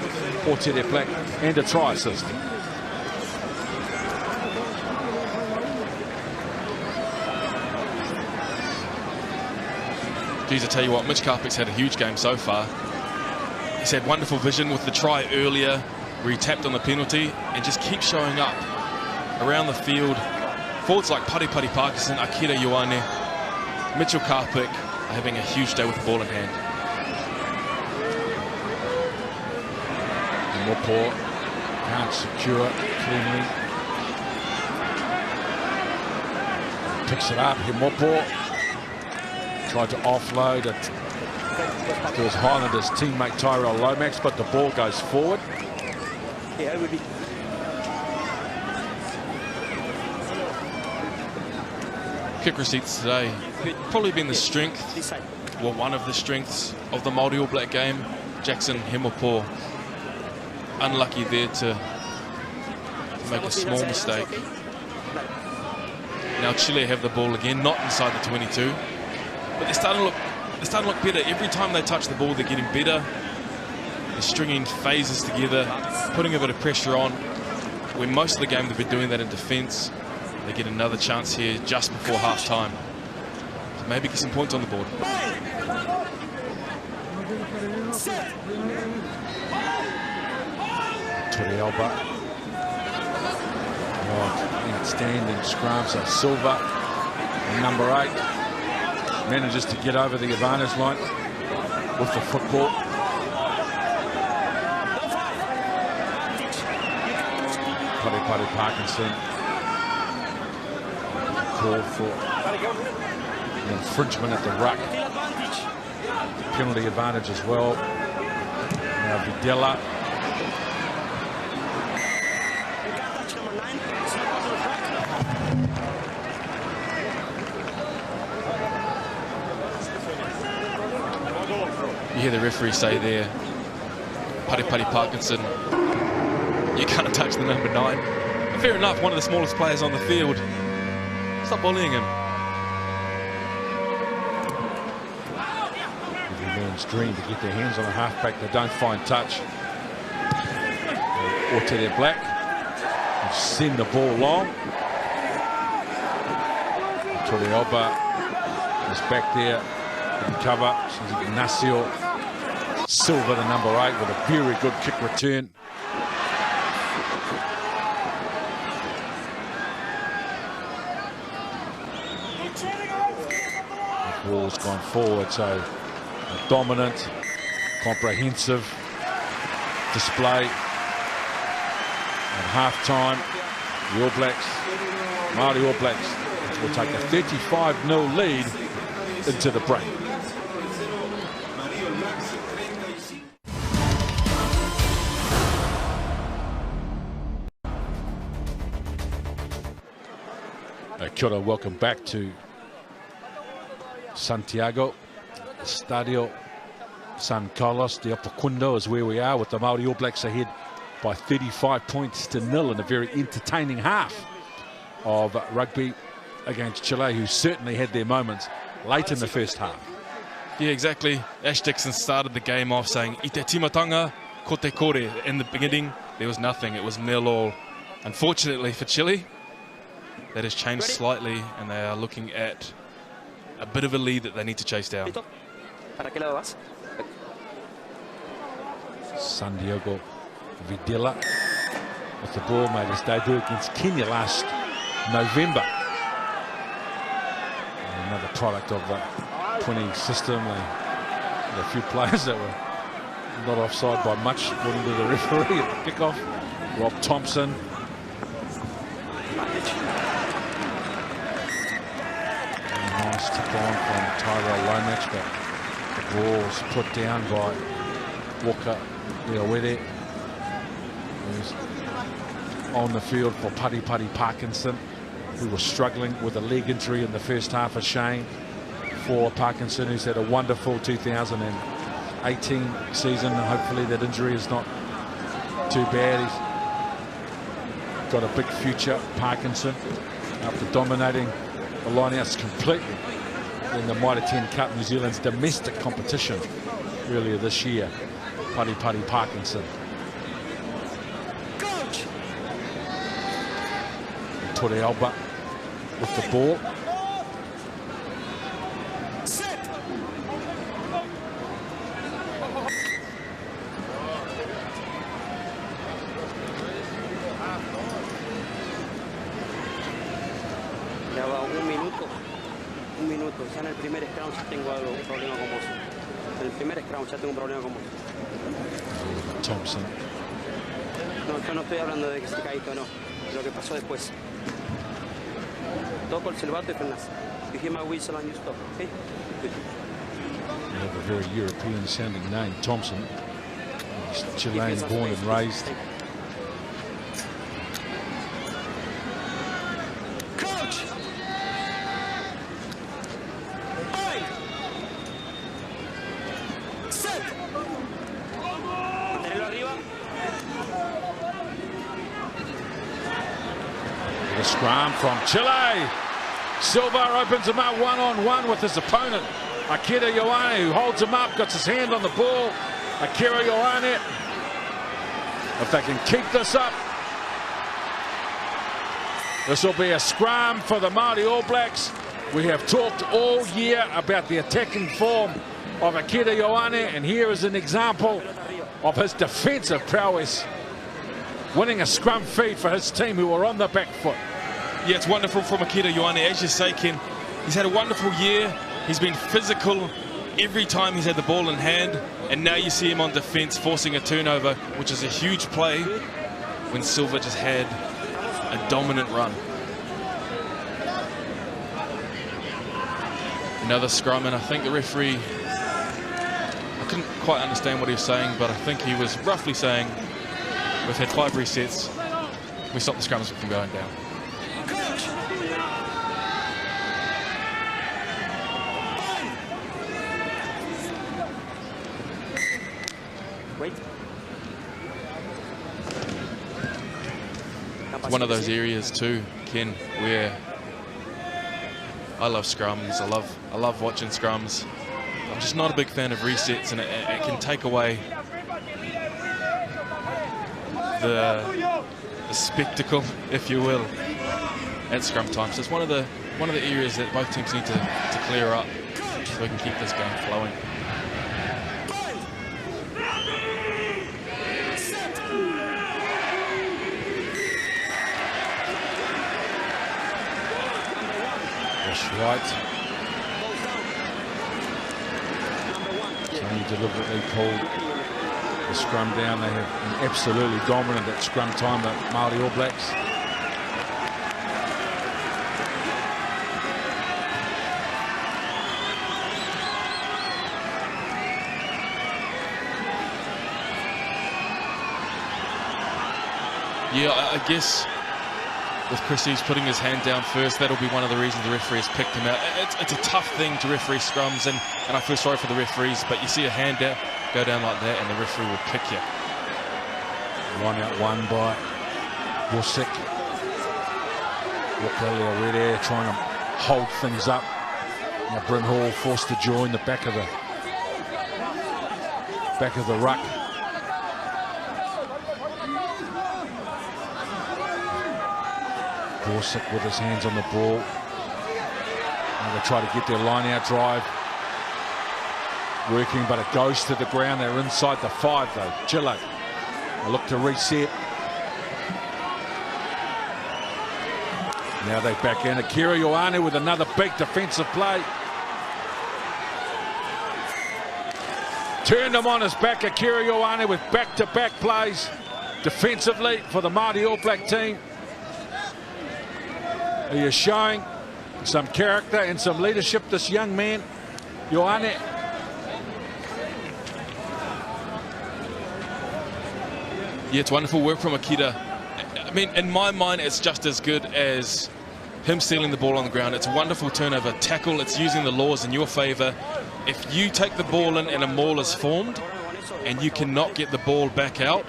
Octubre Black and a try assist. Geez, I tell you what, Mitch Carpick's had a huge game so far. He's had wonderful vision with the try earlier where he tapped on the penalty and just keeps showing up around the field. Forwards like Pari Parkinson, Akira Ioane, Mitchell Carpick are having a huge day with the ball in hand. And Mopo can't secure cleanly. Picks it up, Mopo. Tried to offload it to his Highlanders teammate Tyrell Lomax, but the ball goes forward. Yeah, it would be. kick receipts today probably been the strength, well, one of the strengths of the Maorí All Black game. Jackson Hemopo unlucky there to make a small mistake. Now Chile have the ball again, not inside the 22, but they're starting to look better. Every time they touch the ball, they're getting better. They're stringing phases together, putting a bit of pressure on. When most of the game they've been doing that in defence, they get another chance here just before half-time. So maybe get some points on the board. Turrialba. Oh, outstanding scrum. So Silva, number 8, manages to get over the advantage line with the football. Paddy Parkinson called for an infringement at the ruck. Penalty advantage as well. Now Videla. You hear the referee say there, Paddy Parkinson, you can't touch the number 9. And fair enough, one of the smallest players on the field. Stop bullying him. Every man's dream to get their hands on a halfback that don't find touch. Or to their black. And send the ball long. Turrialba is back there in cover. Ignacio Silva, the number 8, with a very good kick return. The ball's gone forward, so a dominant, comprehensive display at half-time. The All Blacks, Maorí All Blacks, will take a 35-0 lead into the break. Kia ora, welcome back to Santiago. Estadio San Carlos de Apoquindo is where we are, with the Maorí All Blacks ahead by 35 points to 0 in a very entertaining half of rugby against Chile, who certainly had their moments late in the first half. Yeah, exactly. Ash Dixon started the game off saying, "I te timatanga, ko te kore." In the beginning, there was nothing. It was 0-0. Unfortunately for Chile, that has changed slightly, and they are looking at a bit of a lead that they need to chase down. San Diego Videla with the ball, made his debut against Kenya last November. And another product of the 20 system. They had a few players that were not offside by much, according to the referee at the kickoff. Rob Thompson. Nice tip on from Tyrell Lomax, but the ball's put down by Walker Leawede, who's on the field for Paddy Parkinson, who was struggling with a leg injury in the first half. A shame for Parkinson, who's had a wonderful 2018 season. Hopefully that injury is not too bad. He's got a big future, Parkinson, after dominating the lineouts completely in the Mitre 10 Cup, New Zealand's domestic competition earlier this year. Paddy Parkinson. Turrialba with the ball. Un minuto. Ya en el primer scrum ya tengo un problema con vos. En el primer scrum ya tengo un problema con vos. Thompson. No, yo no estoy hablando de que se caíste o no. Lo que pasó después. Toco el silbato y frenas. You hear my whistle and you stop. Okay? Good. You have a very European sounding name, Thompson. He's Chilean, born and raised. The scrum from Chile. Silva opens him up one-on-one with his opponent, Akira Ioane, who holds him up, got his hand on the ball. Akira Ioane, if they can keep this up, this will be a scrum for the Maorí All Blacks. We have talked all year about the attacking form of Akira Ioane, and here is an example of his defensive prowess, winning a scrum feed for his team who were on the back foot. Yeah, it's wonderful from Akira Ioane. As you say, Ken, he's had a wonderful year. He's been physical every time he's had the ball in hand, and now you see him on defense forcing a turnover, which is a huge play when Silva just had a dominant run. Another scrum, and I think the referee, I couldn't quite understand what he was saying, but I think he was roughly saying, we've had 5 resets, we stop the scrums from going down. It's one of those areas too, Ken, where I love scrums. I love watching scrums. I'm just not a big fan of resets, and it can take away the spectacle, if you will, at scrum time. So it's one of the areas that both teams need to clear up so we can keep this game flowing. Right. Tony deliberately pulled the scrum down. They have been absolutely dominant at scrum time, the Maorí All Blacks. Yeah, I guess with Christie's putting his hand down first, that'll be one of the reasons the referee has picked him out. It's a tough thing to referee scrums, and I feel sorry for the referees, but you see a hand out, go down like that, and the referee will pick you. Line out one by Bosick. Wakali already trying to hold things up. Now Bryn Hall forced to join the back of the ruck. Bosick with his hands on the ball. And they try to get their line-out drive working, but it goes to the ground. They're inside the 5, though. Chile. They look to reset. Now they back in. Akira Ioane with another big defensive play. Turned him on his back. Akira Ioane with back-to-back plays defensively for the Maorí All Black team. He is showing some character and some leadership, this young man, Ioane. Yeah, it's wonderful work from Akira. I mean, in my mind, it's just as good as him stealing the ball on the ground. It's a wonderful turnover tackle. It's using the laws in your favor. If you take the ball in and a maul is formed and you cannot get the ball back out,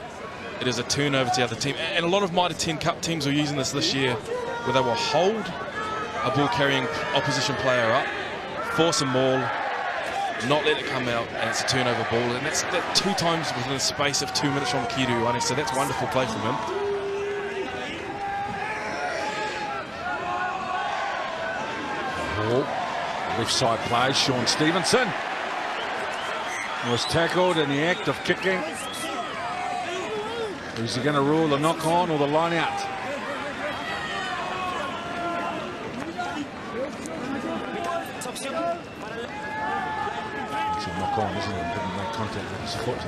it is a turnover to the other team. And a lot of Mitre 10 Cup teams are using this year, where they will hold a ball-carrying opposition player up, force a maul, not let it come out, and it's a turnover ball. And that's 2 times within the space of 2 minutes from Akira Ioane, so that's wonderful play from him. Ball, left side play, Sean Stevenson was tackled in the act of kicking. Is he going to rule the knock-on or the line-out? Knock on, isn't it? Didn't make contact with his foot.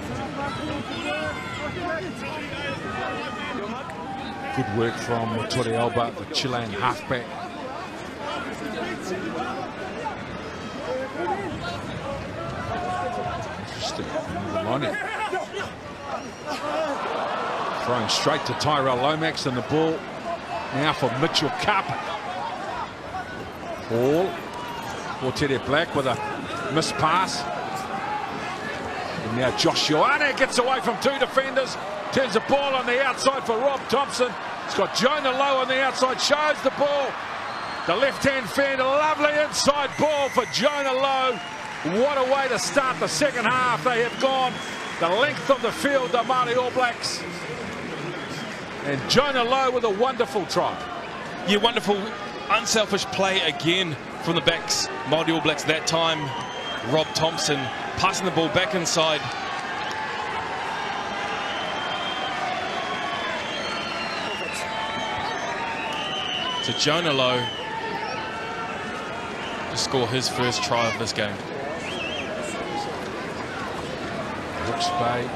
Good work from Tori Alba, the Chilean halfback. Interesting. Throwing straight to Tyrell Lomax, and the ball now for Mitchell Cup. Ball for Teddy Black with a missed pass. And now Josh Ioane gets away from 2 defenders, turns the ball on the outside for Rob Thompson. It's got Jonah Lowe on the outside, shows the ball. The left-hand fan, a lovely inside ball for Jonah Lowe. What a way to start the second half. They have gone the length of the field, the Maorí All Blacks. And Jonah Lowe with a wonderful try. Yeah, wonderful, unselfish play again from the backs. Maorí All Blacks that time. Rob Thompson passing the ball back inside. To Jonah Lowe to score his first try of this game. Hawke's Bay,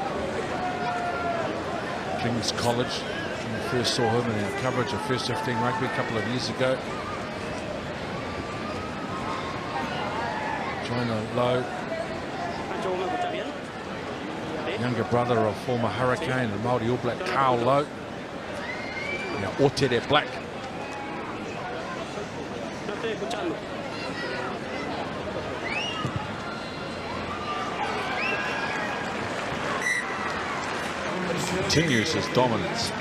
King's College. When we first saw him in our coverage of First 15 Rugby a couple of years ago. Jonah Lowe, younger brother of former Hurricane and Maorí All Black Carl Lowe. Now Octubre Black. Continues his dominance.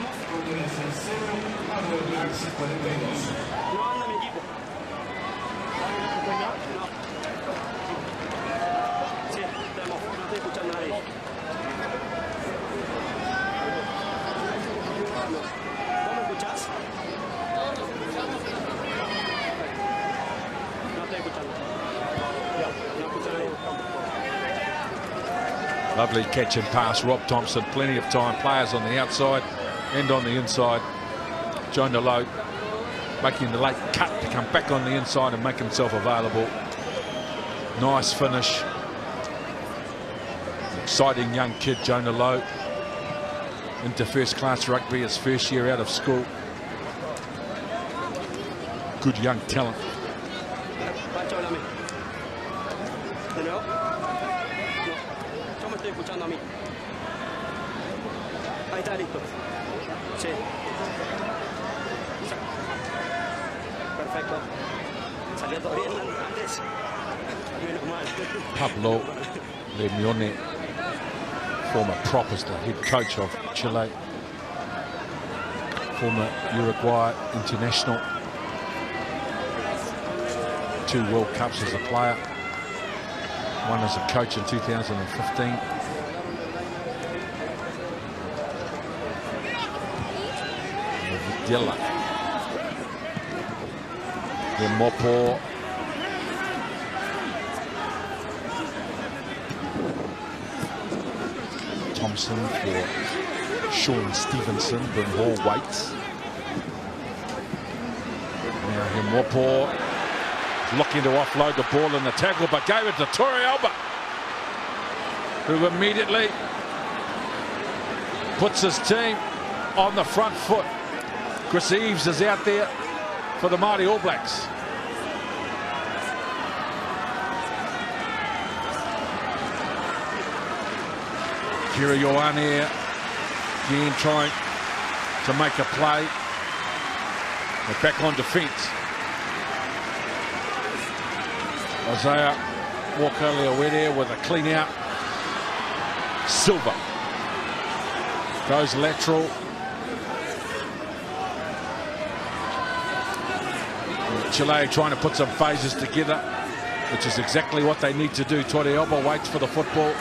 Lovely catch and pass, Rob Thompson, plenty of time, players on the outside and on the inside. Jonah Lowe making the late cut to come back on the inside and make himself available. Nice finish. Exciting young kid, Jonah Lowe, into first class rugby, his first year out of school. Good young talent. Escuchando a mí. Ahí está listo. Sí. Perfecto. Salió todo bien antes. Menos mal. Pablo Lemione, former prop, as the head coach of Chile, former Uruguay international, 2 World Cups as a player, 1 as a coach in 2015. Videla. Then Mopo. Thompson for Sean Stevenson, then Hall waits. Now Himopo looking to offload the ball in the tackle, but gave it to Torrealba, who immediately puts his team on the front foot. Chris Eves is out there for the Maorí All Blacks. Kira Ioane again trying to make a play. They're back on defence. Isaiah Walker-Leowede with a clean out. Silva goes lateral. Chile trying to put some phases together, which is exactly what they need to do. Torrealba waits for the football.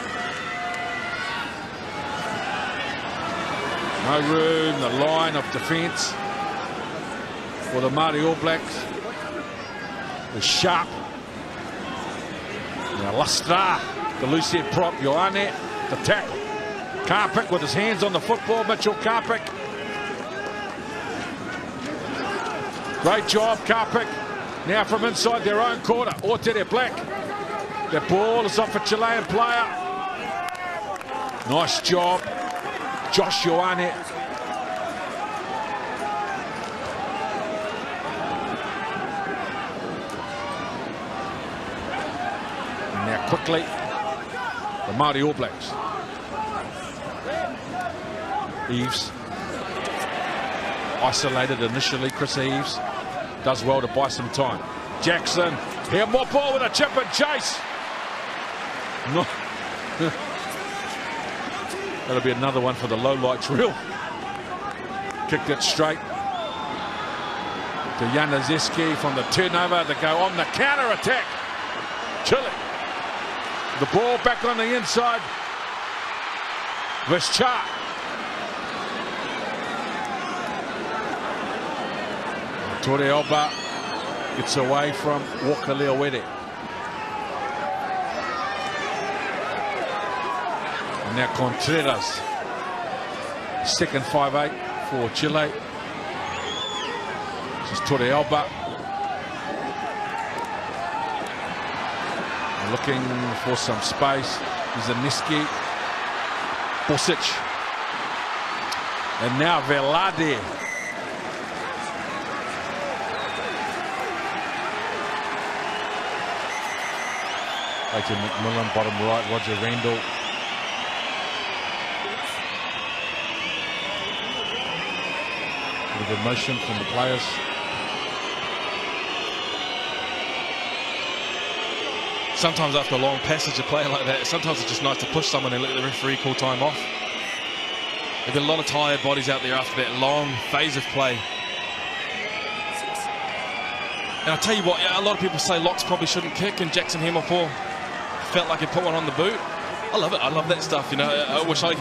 No room, the line of defence for the Maorí All Blacks is sharp. Now Lustra, the loose head prop, Ioane, the tackle. Karpik with his hands on the football, Mitchell Karpik. Great job, Karpik. Now from inside their own quarter, Octubre Black. The ball is off a Chilean player. Nice job, Josh Ioane. And now quickly, the Maorí All Blacks. Eves, isolated initially, Chris Eves. Does well to buy some time. Jackson, here more ball with a chip and chase. No. That'll be another one for the low lights reel. Kicked it straight. to Januszewski from the turnover to go on the counter-attack. Chile. The ball back on the inside. Vischar. Torrealba gets away from Walker Leowede. And now Contreras. Second 5'8" for Chile. This is Torrealba. Looking for some space. Zaniski. Bosic. And now Velade. Aiton McMillan, bottom right, Roger Randall. Bit of emotion from the players. Sometimes after a long passage of play like that, sometimes it's just nice to push someone and let the referee call time off. There've been a lot of tired bodies out there after that long phase of play. And I'll tell you what, a lot of people say Locks probably shouldn't kick, and Jackson Hemopor felt like he put one on the boot. I love it. I love that stuff. You know, I wish I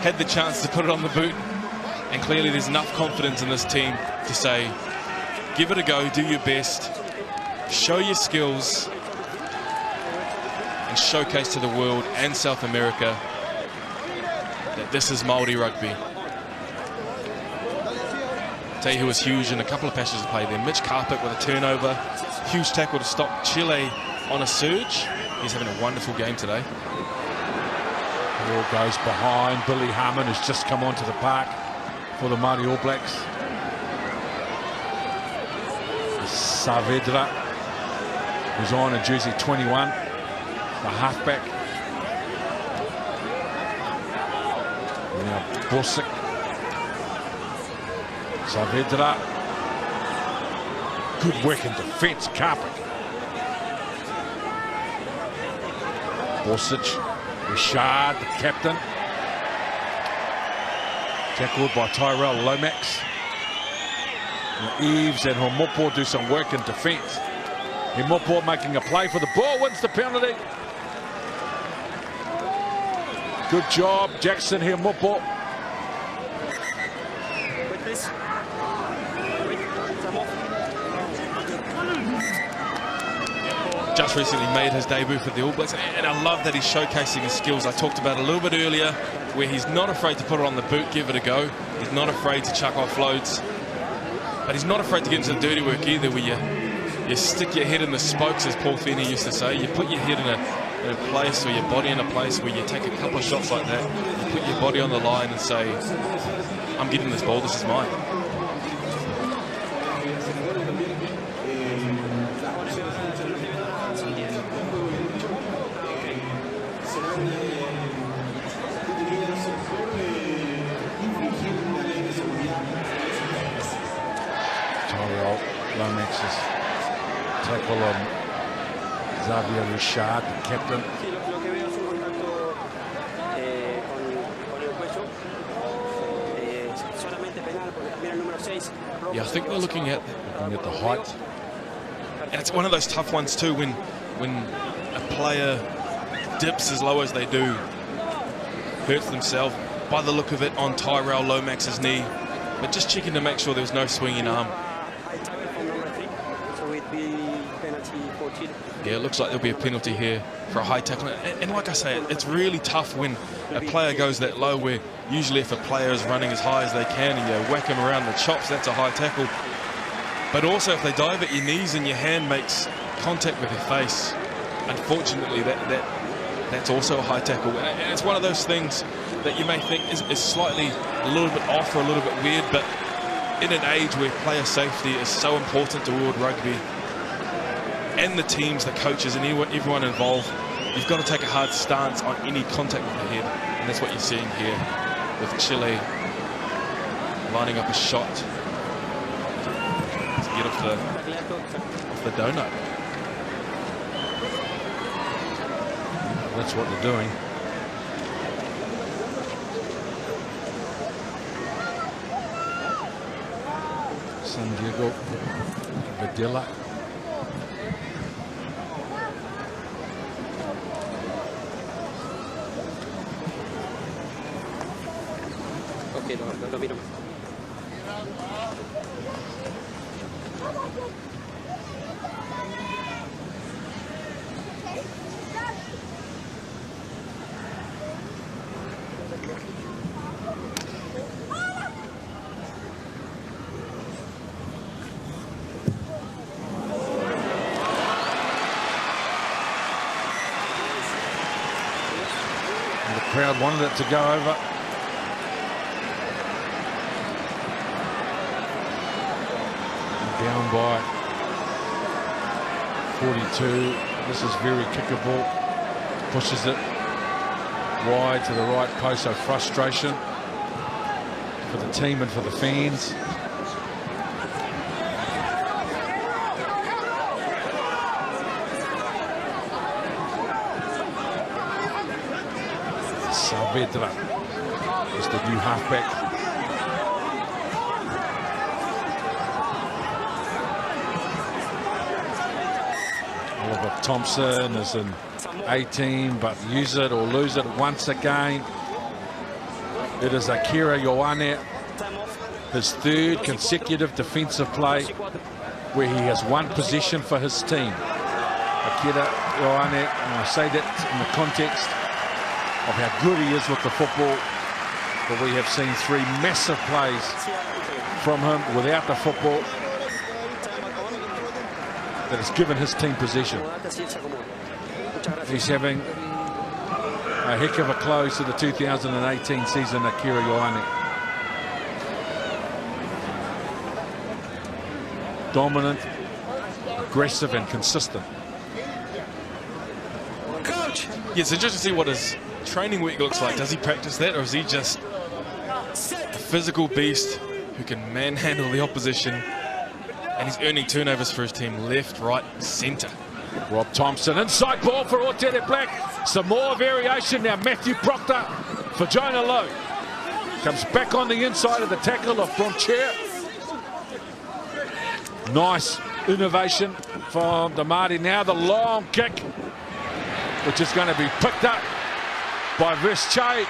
had the chance to put it on the boot. And clearly there's enough confidence in this team to say, give it a go, do your best, show your skills, and showcase to the world and South America that this is Maorí rugby. Tell you who was huge in a couple of passages of play there. Mitch Carpet with a turnover, huge tackle to stop Chile on a surge. He's having a wonderful game today. Ball goes behind. Billy Harmon has just come onto the park for the Māori All Blacks. Saavedra, who's on in jersey 21, the halfback. Now Bosic. Saavedra. Good work in defence, Carpet. Bosic, Richard, the captain. Tackled by Tyrell Lomax. And Eves and Hemopor do some work in defence. Hemopor making a play for the ball, wins the penalty. Good job, Jackson Hemopor. Just recently made his debut for the All Blacks, and I love that he's showcasing his skills. I talked about a little bit earlier, where he's not afraid to put it on the boot, give it a go. He's not afraid to chuck offloads, but he's not afraid to get into the dirty work either, where you stick your head in the spokes, as Paul Feeney used to say. You put your head in a place, or your body in a place where you take a couple of shots like that, you put your body on the line and say, I'm getting this ball, this is mine. Lomax's tackle on Xavier Richard, the captain. Yeah, I think they're looking at the height. And it's one of those tough ones too, when a player dips as low as they do, hurts themselves by the look of it on Tyrell Lomax's knee, but just checking to make sure there was no swinging arm. Yeah, it looks like there'll be a penalty here for a high tackle. And like I say, it's really tough when a player goes that low, where usually if a player is running as high as they can and you whack him around the chops, that's a high tackle. But also if they dive at your knees and your hand makes contact with your face, unfortunately that's also a high tackle. And it's one of those things that you may think is slightly a little bit off or a little bit weird, but in an age where player safety is so important to world rugby, and the teams, the coaches, and everyone involved, you've got to take a hard stance on any contact with the head. And that's what you're seeing here with Chile lining up a shot to get off the donut. That's what they're doing. San Diego Videla. Ok, lo miro más. The crowd wanted it to go over. Down by 42. This is very kickable. Pushes it wide to the right post. So frustration for the team and for the fans. Saavedra is the new halfback. Oliver Thompson is in 18, but use it or lose it once again. It is Akira Ioane, his third consecutive defensive play where he has one possession for his team. Akira Ioane, and I say that in the context of how good he is with the football, but we have seen 3 massive plays from him without the football that has given his team possession. He's having a heck of a close to the 2018 season, Akira Ioane. Dominant, aggressive and consistent. Coach! Yeah, it's interesting to see what his training week looks like. Does he practice that, or is he just a physical beast who can manhandle the opposition? And he's earning turnovers for his team left, right, centre. Rob Thompson, inside ball for Octubre Black. Some more variation now. Matthew Proctor for Jonah Lowe. Comes back on the inside of the tackle of Bronchier. Nice innovation from the Maorí. Now the long kick, which is going to be picked up by Vesche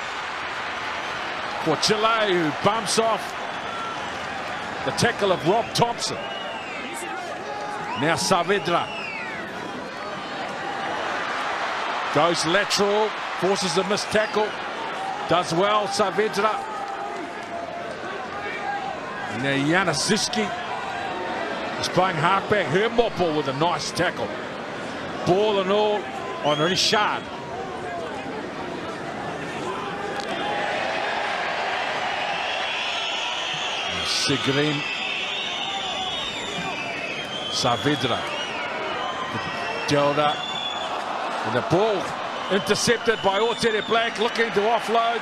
for Chile, who bumps off the tackle of Rob Thompson. Now Saavedra goes lateral, forces a missed tackle, does well Saavedra. Now Januszewski is playing halfback. Hermople with a nice tackle. Ball and all on Richard. Sigrin. Saavedra. Delta. And the ball intercepted by Octubre Black, looking to offload.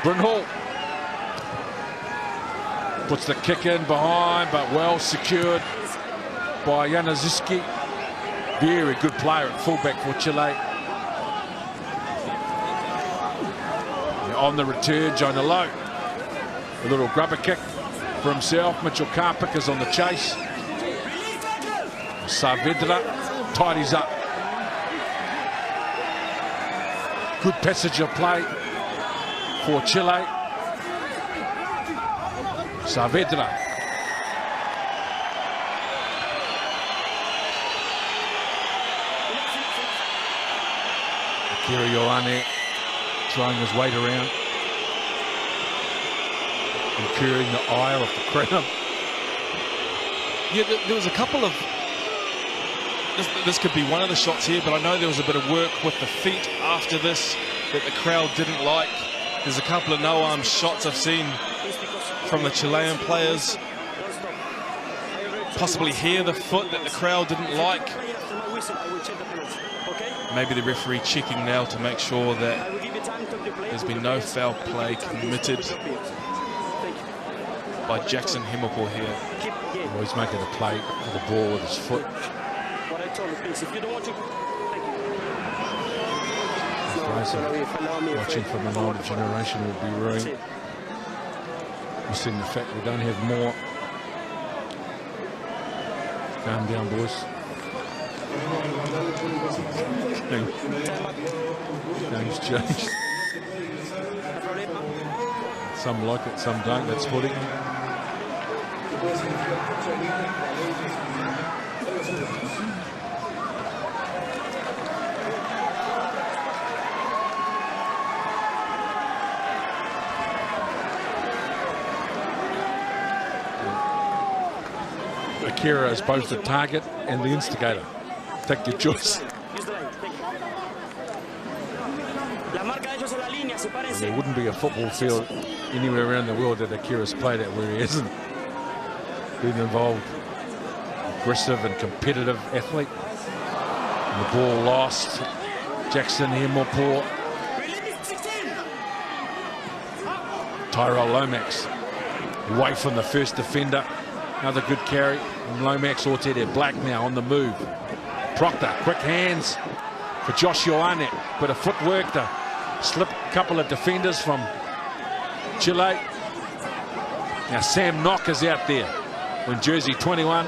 Brynhall puts the kick in behind, but well secured by Januszewski. Very good player at fullback for Chile. And on the return, Jonah Lowe. A little grubber kick for himself. Mitchell Karpik is on the chase. Saavedra tidies up. Good passage of play for Chile. Saavedra. Akira Ioane throwing his weight around, incurring the ire of the crowd. Yeah, there was a couple of... This could be one of the shots here, but I know there was a bit of work with the feet after this that the crowd didn't like. There's a couple of no-arm shots I've seen from the Chilean players. Possibly here the foot that the crowd didn't like. Maybe the referee checking now to make sure that there's been no foul play committed by Jackson Hemopol here. Well, he's making a play for the ball with his foot. Watching from an older generation would be ruined. Just in the fact we don't have more. Calm down, boys. Game's changed. Some like it, some don't. That's footy. Akira is both the target and the instigator. Take your choice. There wouldn't be a football field anywhere around the world that Akira's played at where he isn't been involved. Aggressive and competitive athlete. And the ball lost. Jackson here more poor. Tyrell Lomax away from the first defender. Another good carry from Lomax. Ortega Black now on the move. Proctor, quick hands for Josh Ioane. Bit of footwork to slip a couple of defenders from Chile. Now Sam Knock is out there in jersey 21.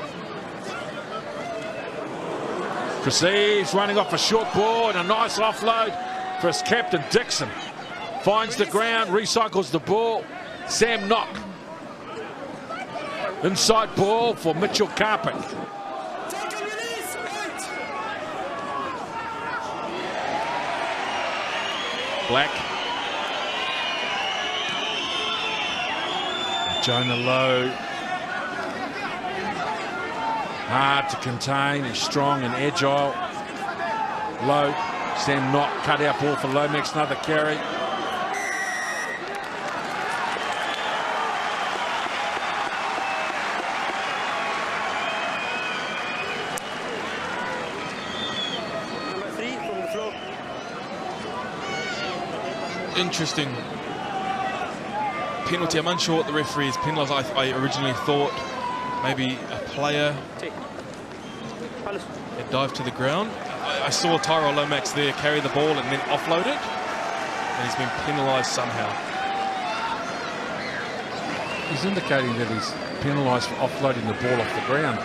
Receives, running off a short ball and a nice offload for his captain Dixon. Finds the ground, recycles the ball. Sam Knock. Inside ball for Mitchell Carpick. Black. Jonah Lowe. Hard to contain. He's strong and agile. Lowe. Sam Knock. Cut out ball for Lomax. Another carry. Interesting penalty. I'm unsure what the referee is penalised. I originally thought maybe a player had dived to the ground. I saw Tyrell Lomax there carry the ball and then offload it, and he's been penalised somehow. He's indicating that he's penalised for offloading the ball off the ground.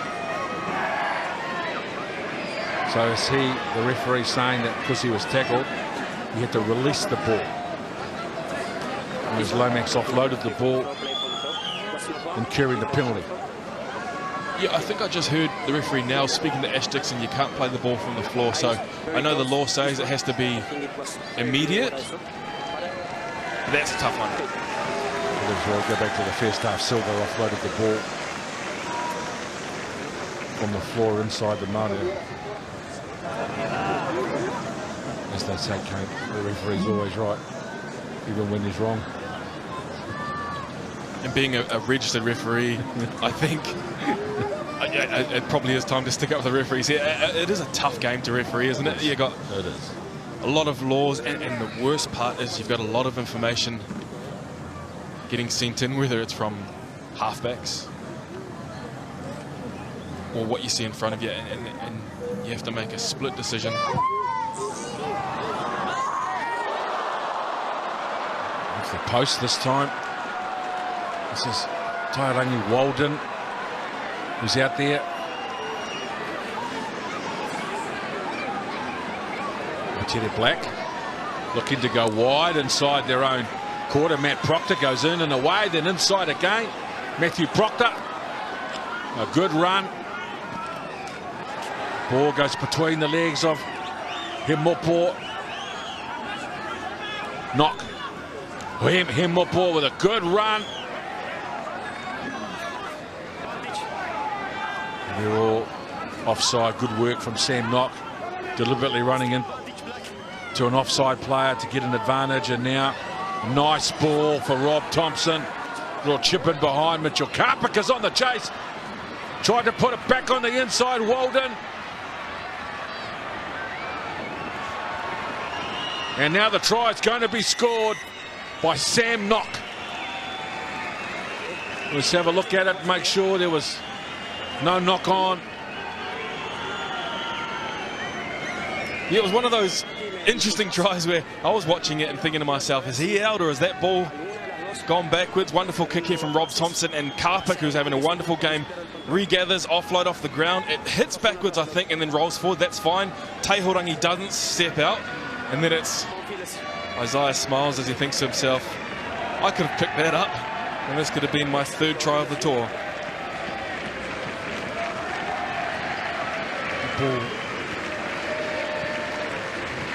So is he, the referee, saying that because he was tackled, he had to release the ball? As Lomax offloaded the ball and carried the penalty. Yeah, I think I just heard the referee now speaking to Ash Dixon. You can't play the ball from the floor, so I know the law says it has to be immediate. But that's a tough one. We'll go back to the first half. Silver offloaded the ball from the floor inside the Maorí. As they say, Kate, the referee's always right, even when he's wrong. And being a registered referee, I think it probably is time to stick up with the referees here. It is a tough game to referee, isn't it? You got a lot of laws, and the worst part is you've got a lot of information getting sent in, whether it's from halfbacks or what you see in front of you, and you have to make a split decision. It's the post this time. This is Tairangi Walden, who's out there. Teddy Black looking to go wide inside their own quarter. Matt Proctor goes in and away, then inside again. Matthew Proctor, a good run. Ball goes between the legs of Himopo. Knock. Himopo with a good run. They're all offside. Good work from Sam Knock, deliberately running in to an offside player to get an advantage. And now nice ball for Rob Thompson. Little chip in behind. Mitchell Carpick is on the chase. Tried to put it back on the inside. Walden. And now the try is going to be scored by Sam Knock. Let's have a look at it, make sure there was no knock on. Yeah, it was one of those interesting tries where I was watching it and thinking to myself, is he out or is that ball gone backwards. Wonderful kick here from Rob Thompson, and Karpik, who's having a wonderful game, regathers, offload off the ground. It hits backwards, I think, and then rolls forward. That's fine. Tehorangi doesn't step out, and then it's Isaiah smiles as he thinks to himself, I could have picked that up, and this could have been my 3rd try of the tour. Ball.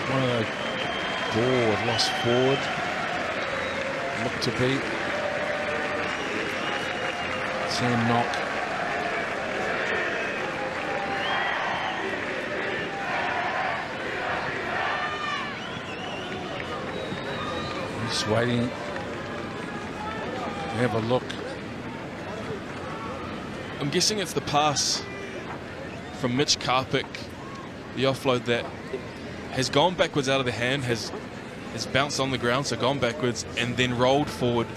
One of those ball lost forward. Look to beat. Sam Knock. Just waiting. Have a look. I'm guessing it's the pass from Mitch Karpik, the offload that has gone backwards out of the hand, has bounced on the ground, so gone backwards and then rolled forward,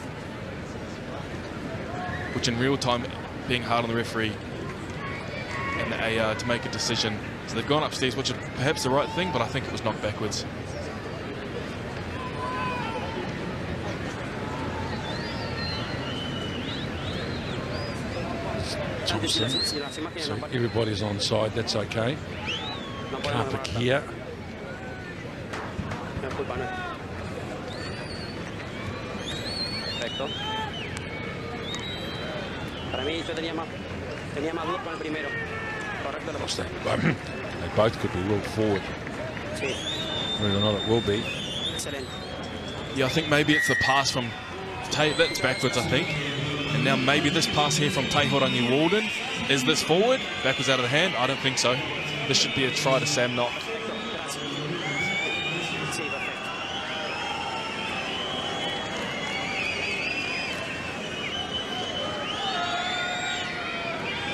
which in real time being hard on the referee and the AR to make a decision. So they've gone upstairs, which is perhaps the right thing, but I think it was knocked backwards. Thompson. So everybody's on side, that's okay. Karpik here. Perfecto. Para mí yo tenía más dudas con el primero. Correcto. They both could be rolled forward. Sí. Whether or not it will be. Excelente. Yeah, I think maybe it's the pass from that's backwards, I think. And now maybe this pass here from Tehorangi Walden. Is this forward? Backwards out of the hand? I don't think so. This should be a try to Sam Knock.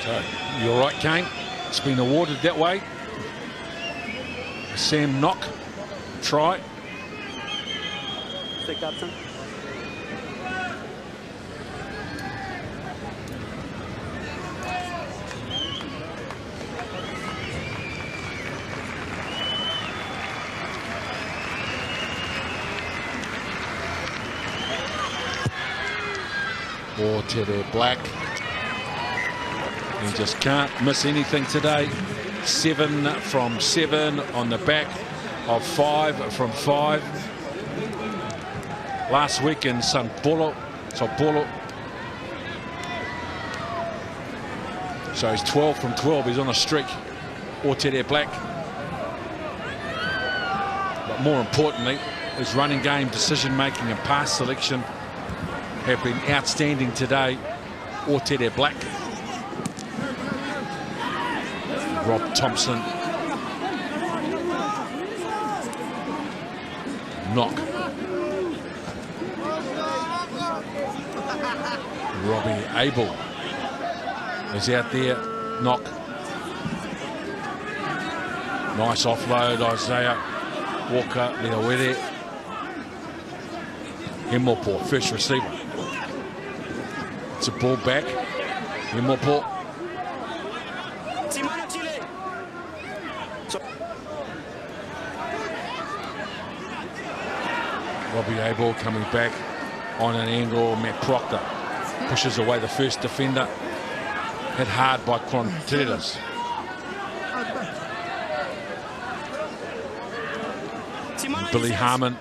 So, you're right, Kane. It's been awarded that way. Sam Knock try. The captain. Or Tere Black. He just can't miss anything today. 7 from 7 on the back of 5 from 5. Last week in Sao Paulo. So he's 12 from 12. He's on a streak. Or Tere Black. But more importantly, his running game, decision making and pass selection have been outstanding today. Or Tere Black. Rob Thompson. Knock. Robbie Abel is out there. Knock. Nice offload, Isaiah Walker, Leowere. Himopo, first receiver. It's a ball back. Himopo. Robbie Abel coming back on an angle. Matt Proctor pushes away the first defender. Hit hard by Contreras. Billy Harmon.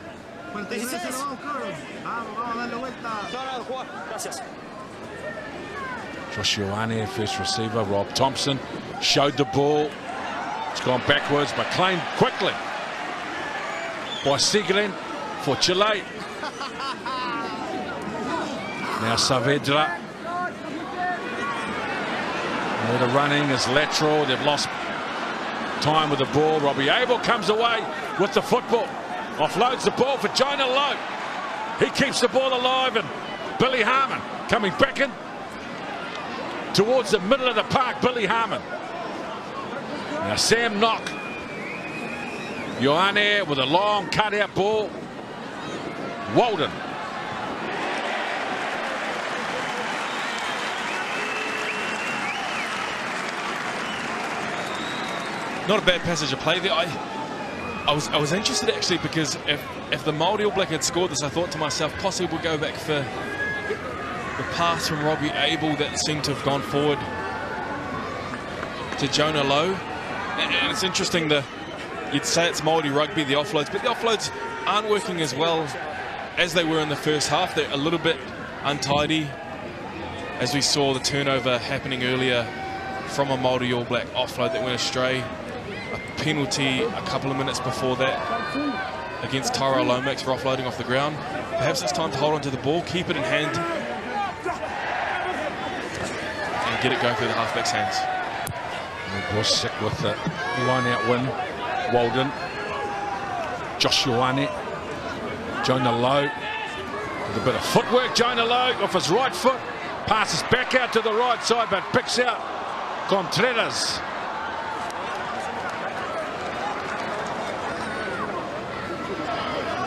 Josh Ioane, first receiver. Rob Thompson showed the ball. It's gone backwards, but claimed quickly by Sigren for Chile. Now Saavedra. The running is lateral. They've lost time with the ball. Robbie Abel comes away with the football. Offloads the ball for Jonah Lowe. He keeps the ball alive, and Billy Harmon coming back in towards the middle of the park. Billy Harmon. Now Sam Knock. Ioane with a long cutout ball. Walden. Not a bad passage of play there. I was interested actually, because if the Maorí All Black had scored this, I thought to myself, possibly we'll go back for the pass from Robbie Abel that seemed to have gone forward to Jonah Lowe. And it's interesting that you'd say it's Maorí rugby, the offloads, but the offloads aren't working as well as they were in the first half. They're a little bit untidy, as we saw the turnover happening earlier from a Maorí All Black offload that went astray. A penalty a couple of minutes before that against Tyrell Lomax for offloading off the ground. Perhaps it's time to hold on to the ball, keep it in hand, and get it going through the halfback's hands. We'll stick with the line-out win. Walden, Josh Ioane, Jonah Lowe with a bit of footwork. Jonah Lowe off his right foot, passes back out to the right side, but picks out Contreras.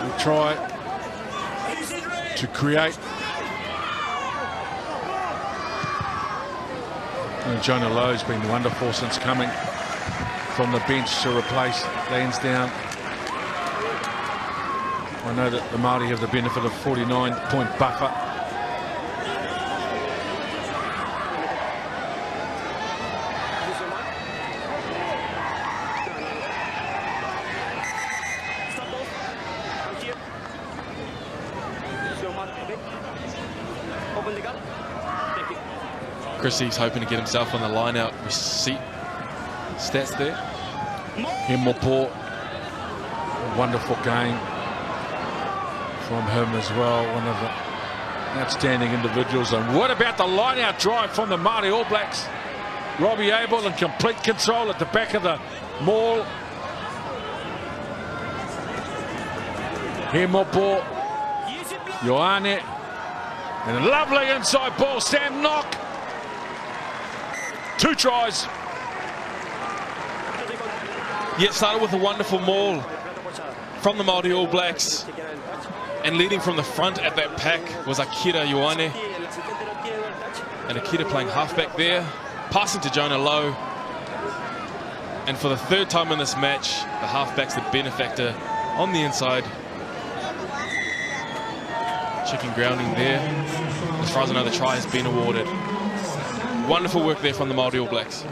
We'll try to create. And Jonah Lowe's been wonderful since coming from the bench to replace Lansdowne. I know that the Māori have the benefit of 49-point buffer. Chrissy's hoping to get himself on the line-out receipt stats there. Himopo, wonderful game from him as well. One of the outstanding individuals. And what about the line-out drive from the Māori All Blacks? Robbie Abel in complete control at the back of the maul. Himopo, Ioane, and a lovely inside ball. Sam Knock. 2 tries. Yeah, it started with a wonderful maul from the Māori All Blacks, and leading from the front at that pack was Akira Ioane, and Akira playing halfback there, passing to Jonah Lowe, and for the 3rd time in this match, the halfback's the benefactor on the inside. Chicken grounding there. As far as I know, the try has been awarded. Wonderful work there from the Māori All Blacks.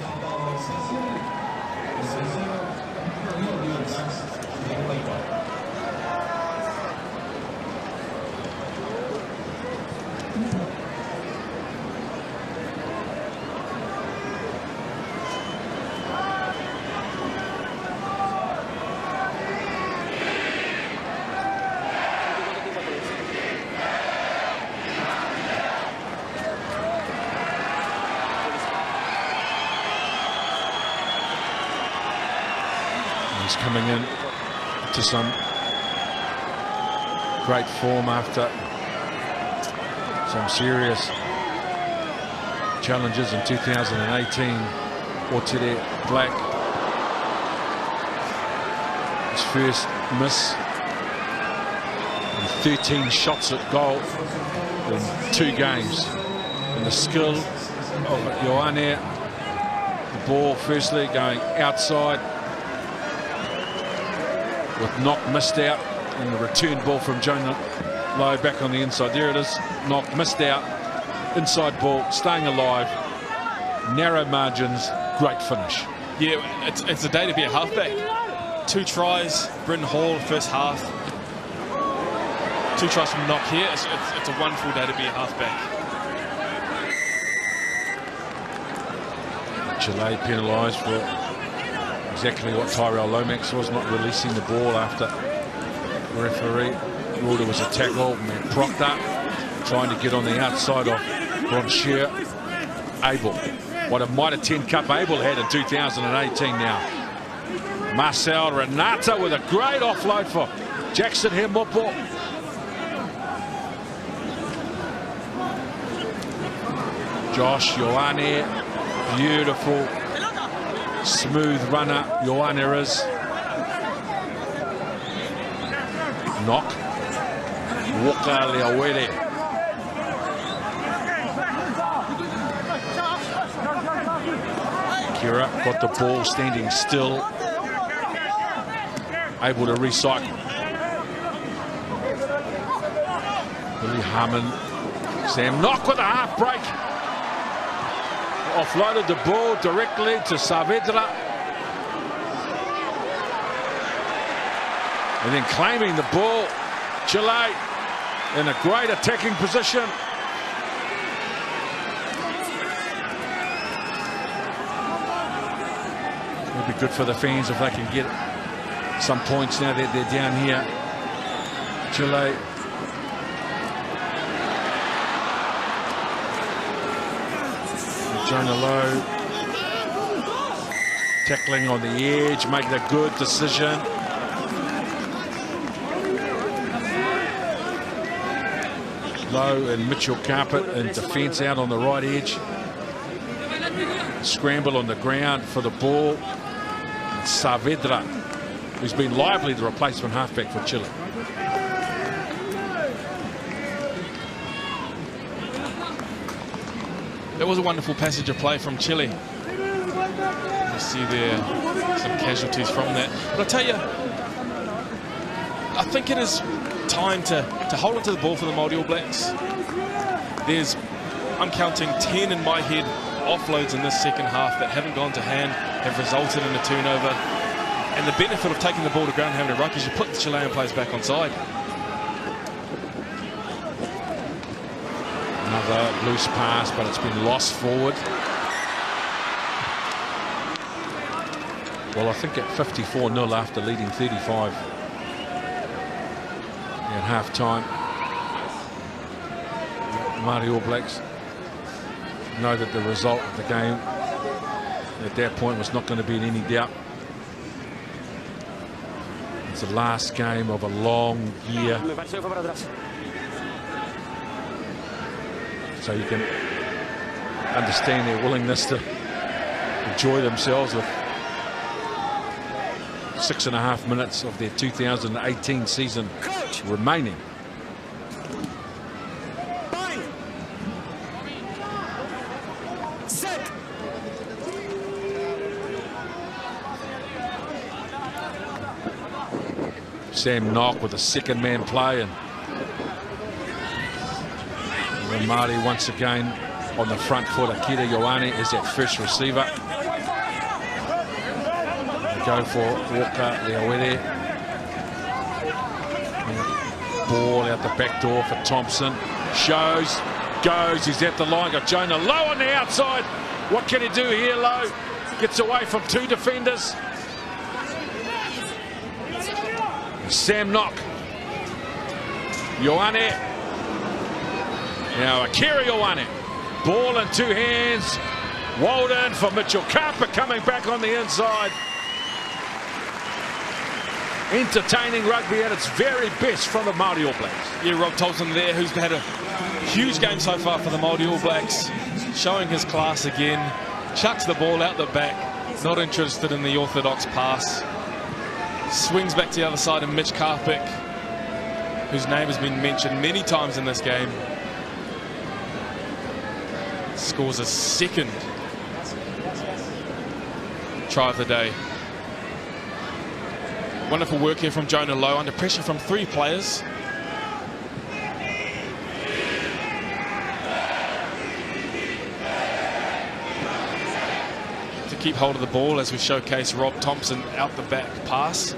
Coming in to some great form after some serious challenges in 2018. Otere Black, his first miss, and 13 shots at goal in 2 games. And the skill of Ioane, the ball firstly going outside, with Knock missed out, and the return ball from Jonah Lowe back on the inside. There it is. Knock missed out. Inside ball, staying alive. Narrow margins, great finish. Yeah, it's a day to be a halfback. 2 tries, Britton Hall, first half. 2 tries from Knock here. It's a wonderful day to be a halfback. Chile penalised for exactly what Tyrell Lomax was, not releasing the ball after the referee ruled it was a tackle, and then propped up, trying to get on the outside of Bronchier. Abel, what a Mitre 10 Cup Abel had in 2018 now. Marcel Renata with a great offload for Jackson Himopo. Josh Ioane, beautiful. Smooth runner, Ioane is. Knock. Walker Leawere. Kira got the ball standing still. able to recycle. Billy Harmon, Sam Nock with a half break. Offloaded the ball directly to Saavedra. And then claiming the ball, Chile in a great attacking position. It'll be good for the fans if they can get some points now that they're down here. Chile. Jonah Lowe tackling on the edge, making a good decision. Lowe and Mitchell Carpet in defence out on the right edge. Scramble on the ground for the ball. And Saavedra, who's been lively, the replacement halfback for Chile. That was a wonderful passage of play from Chile. You see there some casualties from that. But I'll tell you, I think it is time to hold onto the ball for the Maorí All Blacks. I'm counting 10 in my head offloads in this second half that haven't gone to hand, have resulted in a turnover. And the benefit of taking the ball to ground and having a ruck is you put the Chilean players back on side. Another loose pass, but it's been lost forward. Well, I think at 54-0 after leading 35 at half-time, Maorí All Blacks know that the result of the game at that point was not going to be in any doubt. It's the last game of a long year. So you can understand their willingness to enjoy themselves with 6.5 minutes of their 2018 season remaining. Sam Nock with a second man play, and Maorí once again on the front foot. Akira Ioane is that first receiver. They go for Walker Leawere. Ball out the back door for Thompson. Shows, goes, he's at the line. Got Jonah Lowe on the outside. What can he do here, Lowe? Gets away from two defenders. Sam Nock. Ioane. Now Akira Ioane. Ball in two hands. Walden for Mitchell Carpet coming back on the inside. Entertaining rugby at its very best from the Maorí All Blacks. Yeah, Rob Thompson there, who's had a huge game so far for the Maorí All Blacks. Showing his class again. Chucks the ball out the back. Not interested in the orthodox pass. Swings back to the other side, and Mitch Carpick, whose name has been mentioned many times in this game, scores a second try of the day. Wonderful work here from Jonah Lowe, under pressure from three players. To keep hold of the ball as we showcase Rob Thompson out the back pass.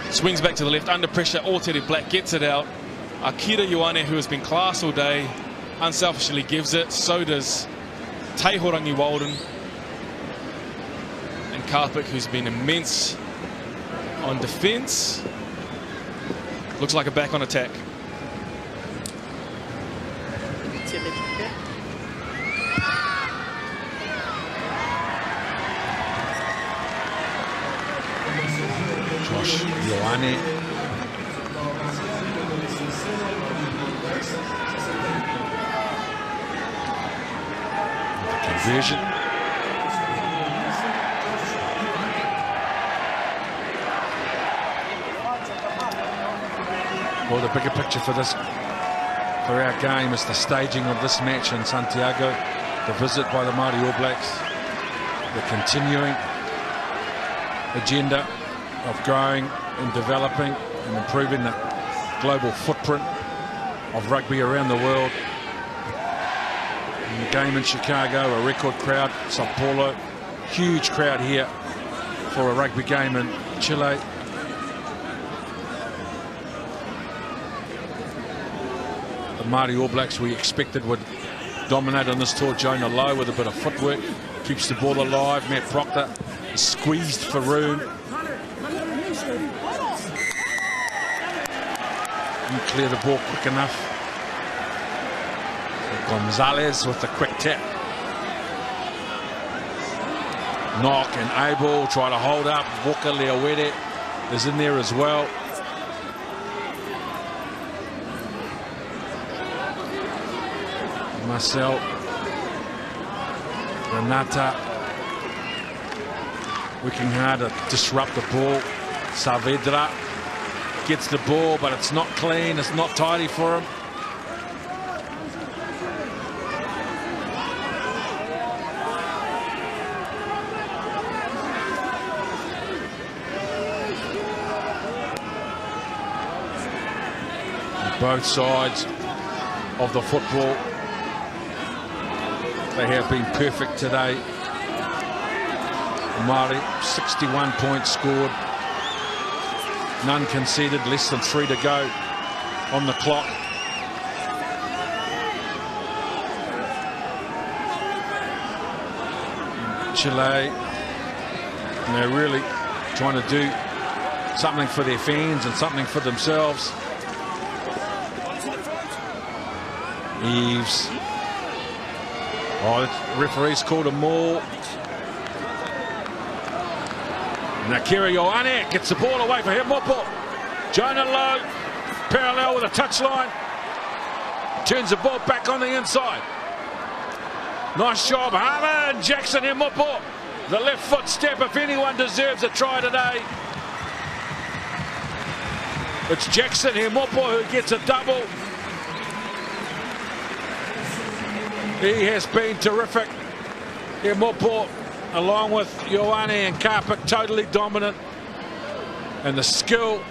Swings back to the left, under pressure, Orteri Black gets it out. Akira Ioane, who has been class all day, unselfishly gives it. So does Teihorangi Walden. And Karpik, who's been immense on defence. Looks like a back on attack. Josh Ioane. Conversion. Well, the bigger picture for our game is the staging of this match in Santiago, the visit by the Maorí All Blacks, the continuing agenda of growing and developing and improving the global footprint of rugby around the world. And the game in Chicago, a record crowd. Sao Paulo, huge crowd here for a rugby game in Chile. The Maorí All Blacks we expected would dominate on this tour. Jonah Lowe with a bit of footwork keeps the ball alive. Matt Proctor is squeezed for room. You clear the ball quick enough. Gonzalez with the quick tap. Knock and Abel try to hold up. Walker Leawede is in there as well. Marcel Renata working hard to disrupt the ball. Saavedra gets the ball, but it's not clean, it's not tidy for him. Both sides of the football, they have been perfect today. Maorí, 61 points scored, none conceded, less than 3 to go on the clock. Chile, they're really trying to do something for their fans and something for themselves. Eves. Oh, the referee's called a maul. Nakira Ioane gets the ball away for him. Jonah Lowe, parallel with a touchline. Turns the ball back on the inside. Nice job, Harman. Jackson Himopo. The left foot step, if anyone deserves a try today, it's Jackson Himopo who gets a double. He has been terrific. Himopo, along with Ioane and Karpik, totally dominant. And the skill.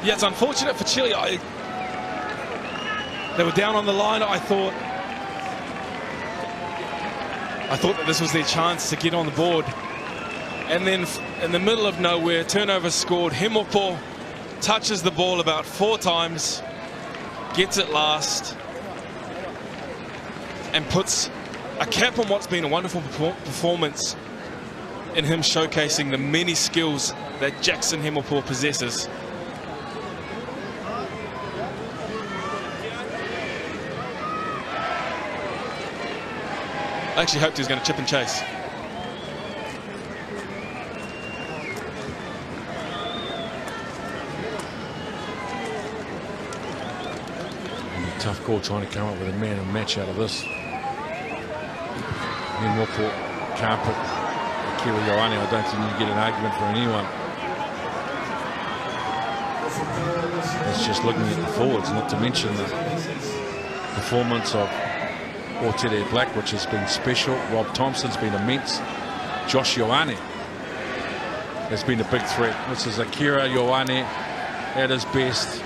Yeah, it's unfortunate for Chile. They were down on the line. I thought that this was their chance to get on the board. And then in the middle of nowhere, turnover scored. Himopo touches the ball about 4 times, gets it last, and puts a cap on what's been a wonderful performance in him showcasing the many skills that Jackson Himopo possesses. I actually hoped he was going to chip and chase. Tough call trying to come up with a man and match out of this. Himopo, Karpik, Akira Ioane, I don't think you can get an argument for anyone. It's just looking at the forwards, not to mention the performance of Octubre Black, which has been special. Rob Thompson's been immense. Josh Ioane has been a big threat. This is Akira Ioane at his best.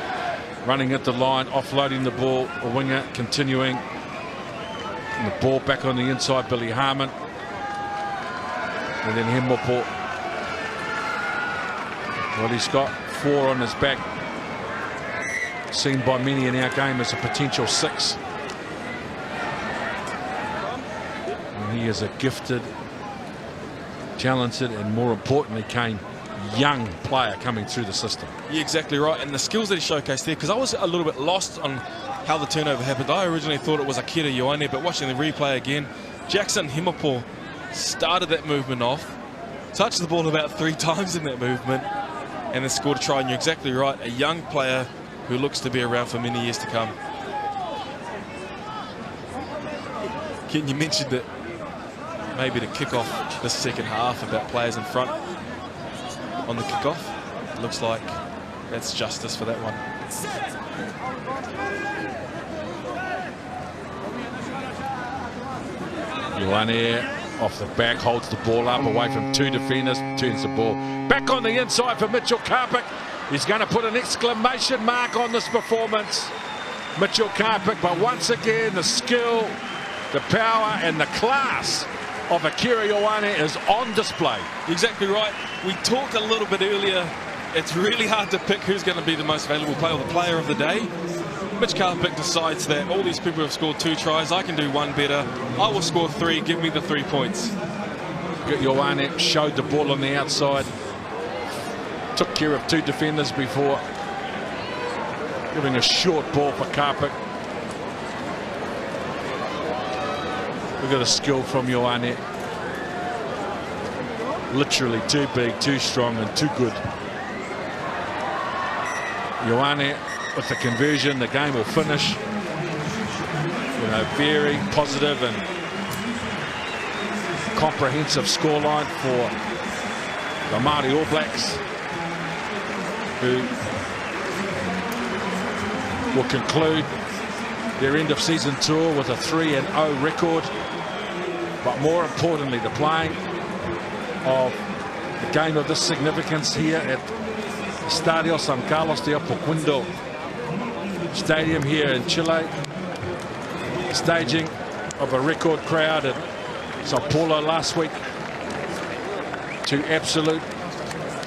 Running at the line, offloading the ball, a winger continuing. And the ball back on the inside, Billy Harman. And then Himopo. Well, he's got 4 on his back. Seen by many in our game as a potential 6. And he is a gifted, talented, and more importantly, young player coming through the system. Yeah, exactly right. And the skills that he showcased there, because I was a little bit lost on how the turnover happened. I originally thought it was Akira Ioane, but watching the replay again, Jackson Himopo started that movement off, touched the ball about 3 times in that movement, and then scored a try. And you're exactly right, a young player who looks to be around for many years to come. Ken, you mentioned that maybe to kick off the second half about players in front on the kickoff. It looks like that's justice for that one. Ioane off the back, holds the ball up away from two defenders, turns the ball back on the inside for Mitchell Karpik. He's going to put an exclamation mark on this performance, Mitchell Karpik, but once again the skill, the power and the class of Akira Ioane is on display. Exactly right. We talked a little bit earlier, it's really hard to pick who's going to be the most valuable player or the player of the day. Mitch Karpik decides that all these people have scored 2 tries, I can do one better, I will score 3, give me the 3 points. Ioane showed the ball on the outside, took care of 2 defenders before giving a short ball for Karpik. We've got a skill from Ioane. Literally too big, too strong and too good. Ioane with the conversion, the game will finish. You know, very positive and comprehensive scoreline for the Maorí All Blacks, who will conclude their end of season tour with a 3-0 record. But more importantly, the playing of a game of this significance here at Estadio San Carlos de Apoquindo Stadium here in Chile. Staging of a record crowd at Sao Paulo last week. 2 absolute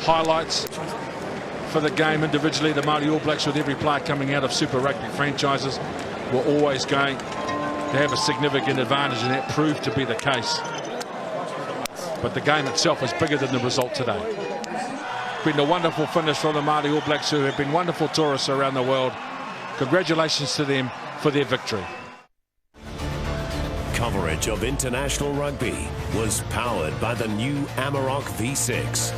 highlights for the game individually. The Maorí All Blacks, with every player coming out of Super Rugby franchises, were always going to have a significant advantage, and that proved to be the case. But the game itself is bigger than the result today. Been a wonderful finish from the Maorí All Blacks, who have been wonderful tourists around the world. Congratulations to them for their victory. Coverage of international rugby was powered by the new Amarok V6.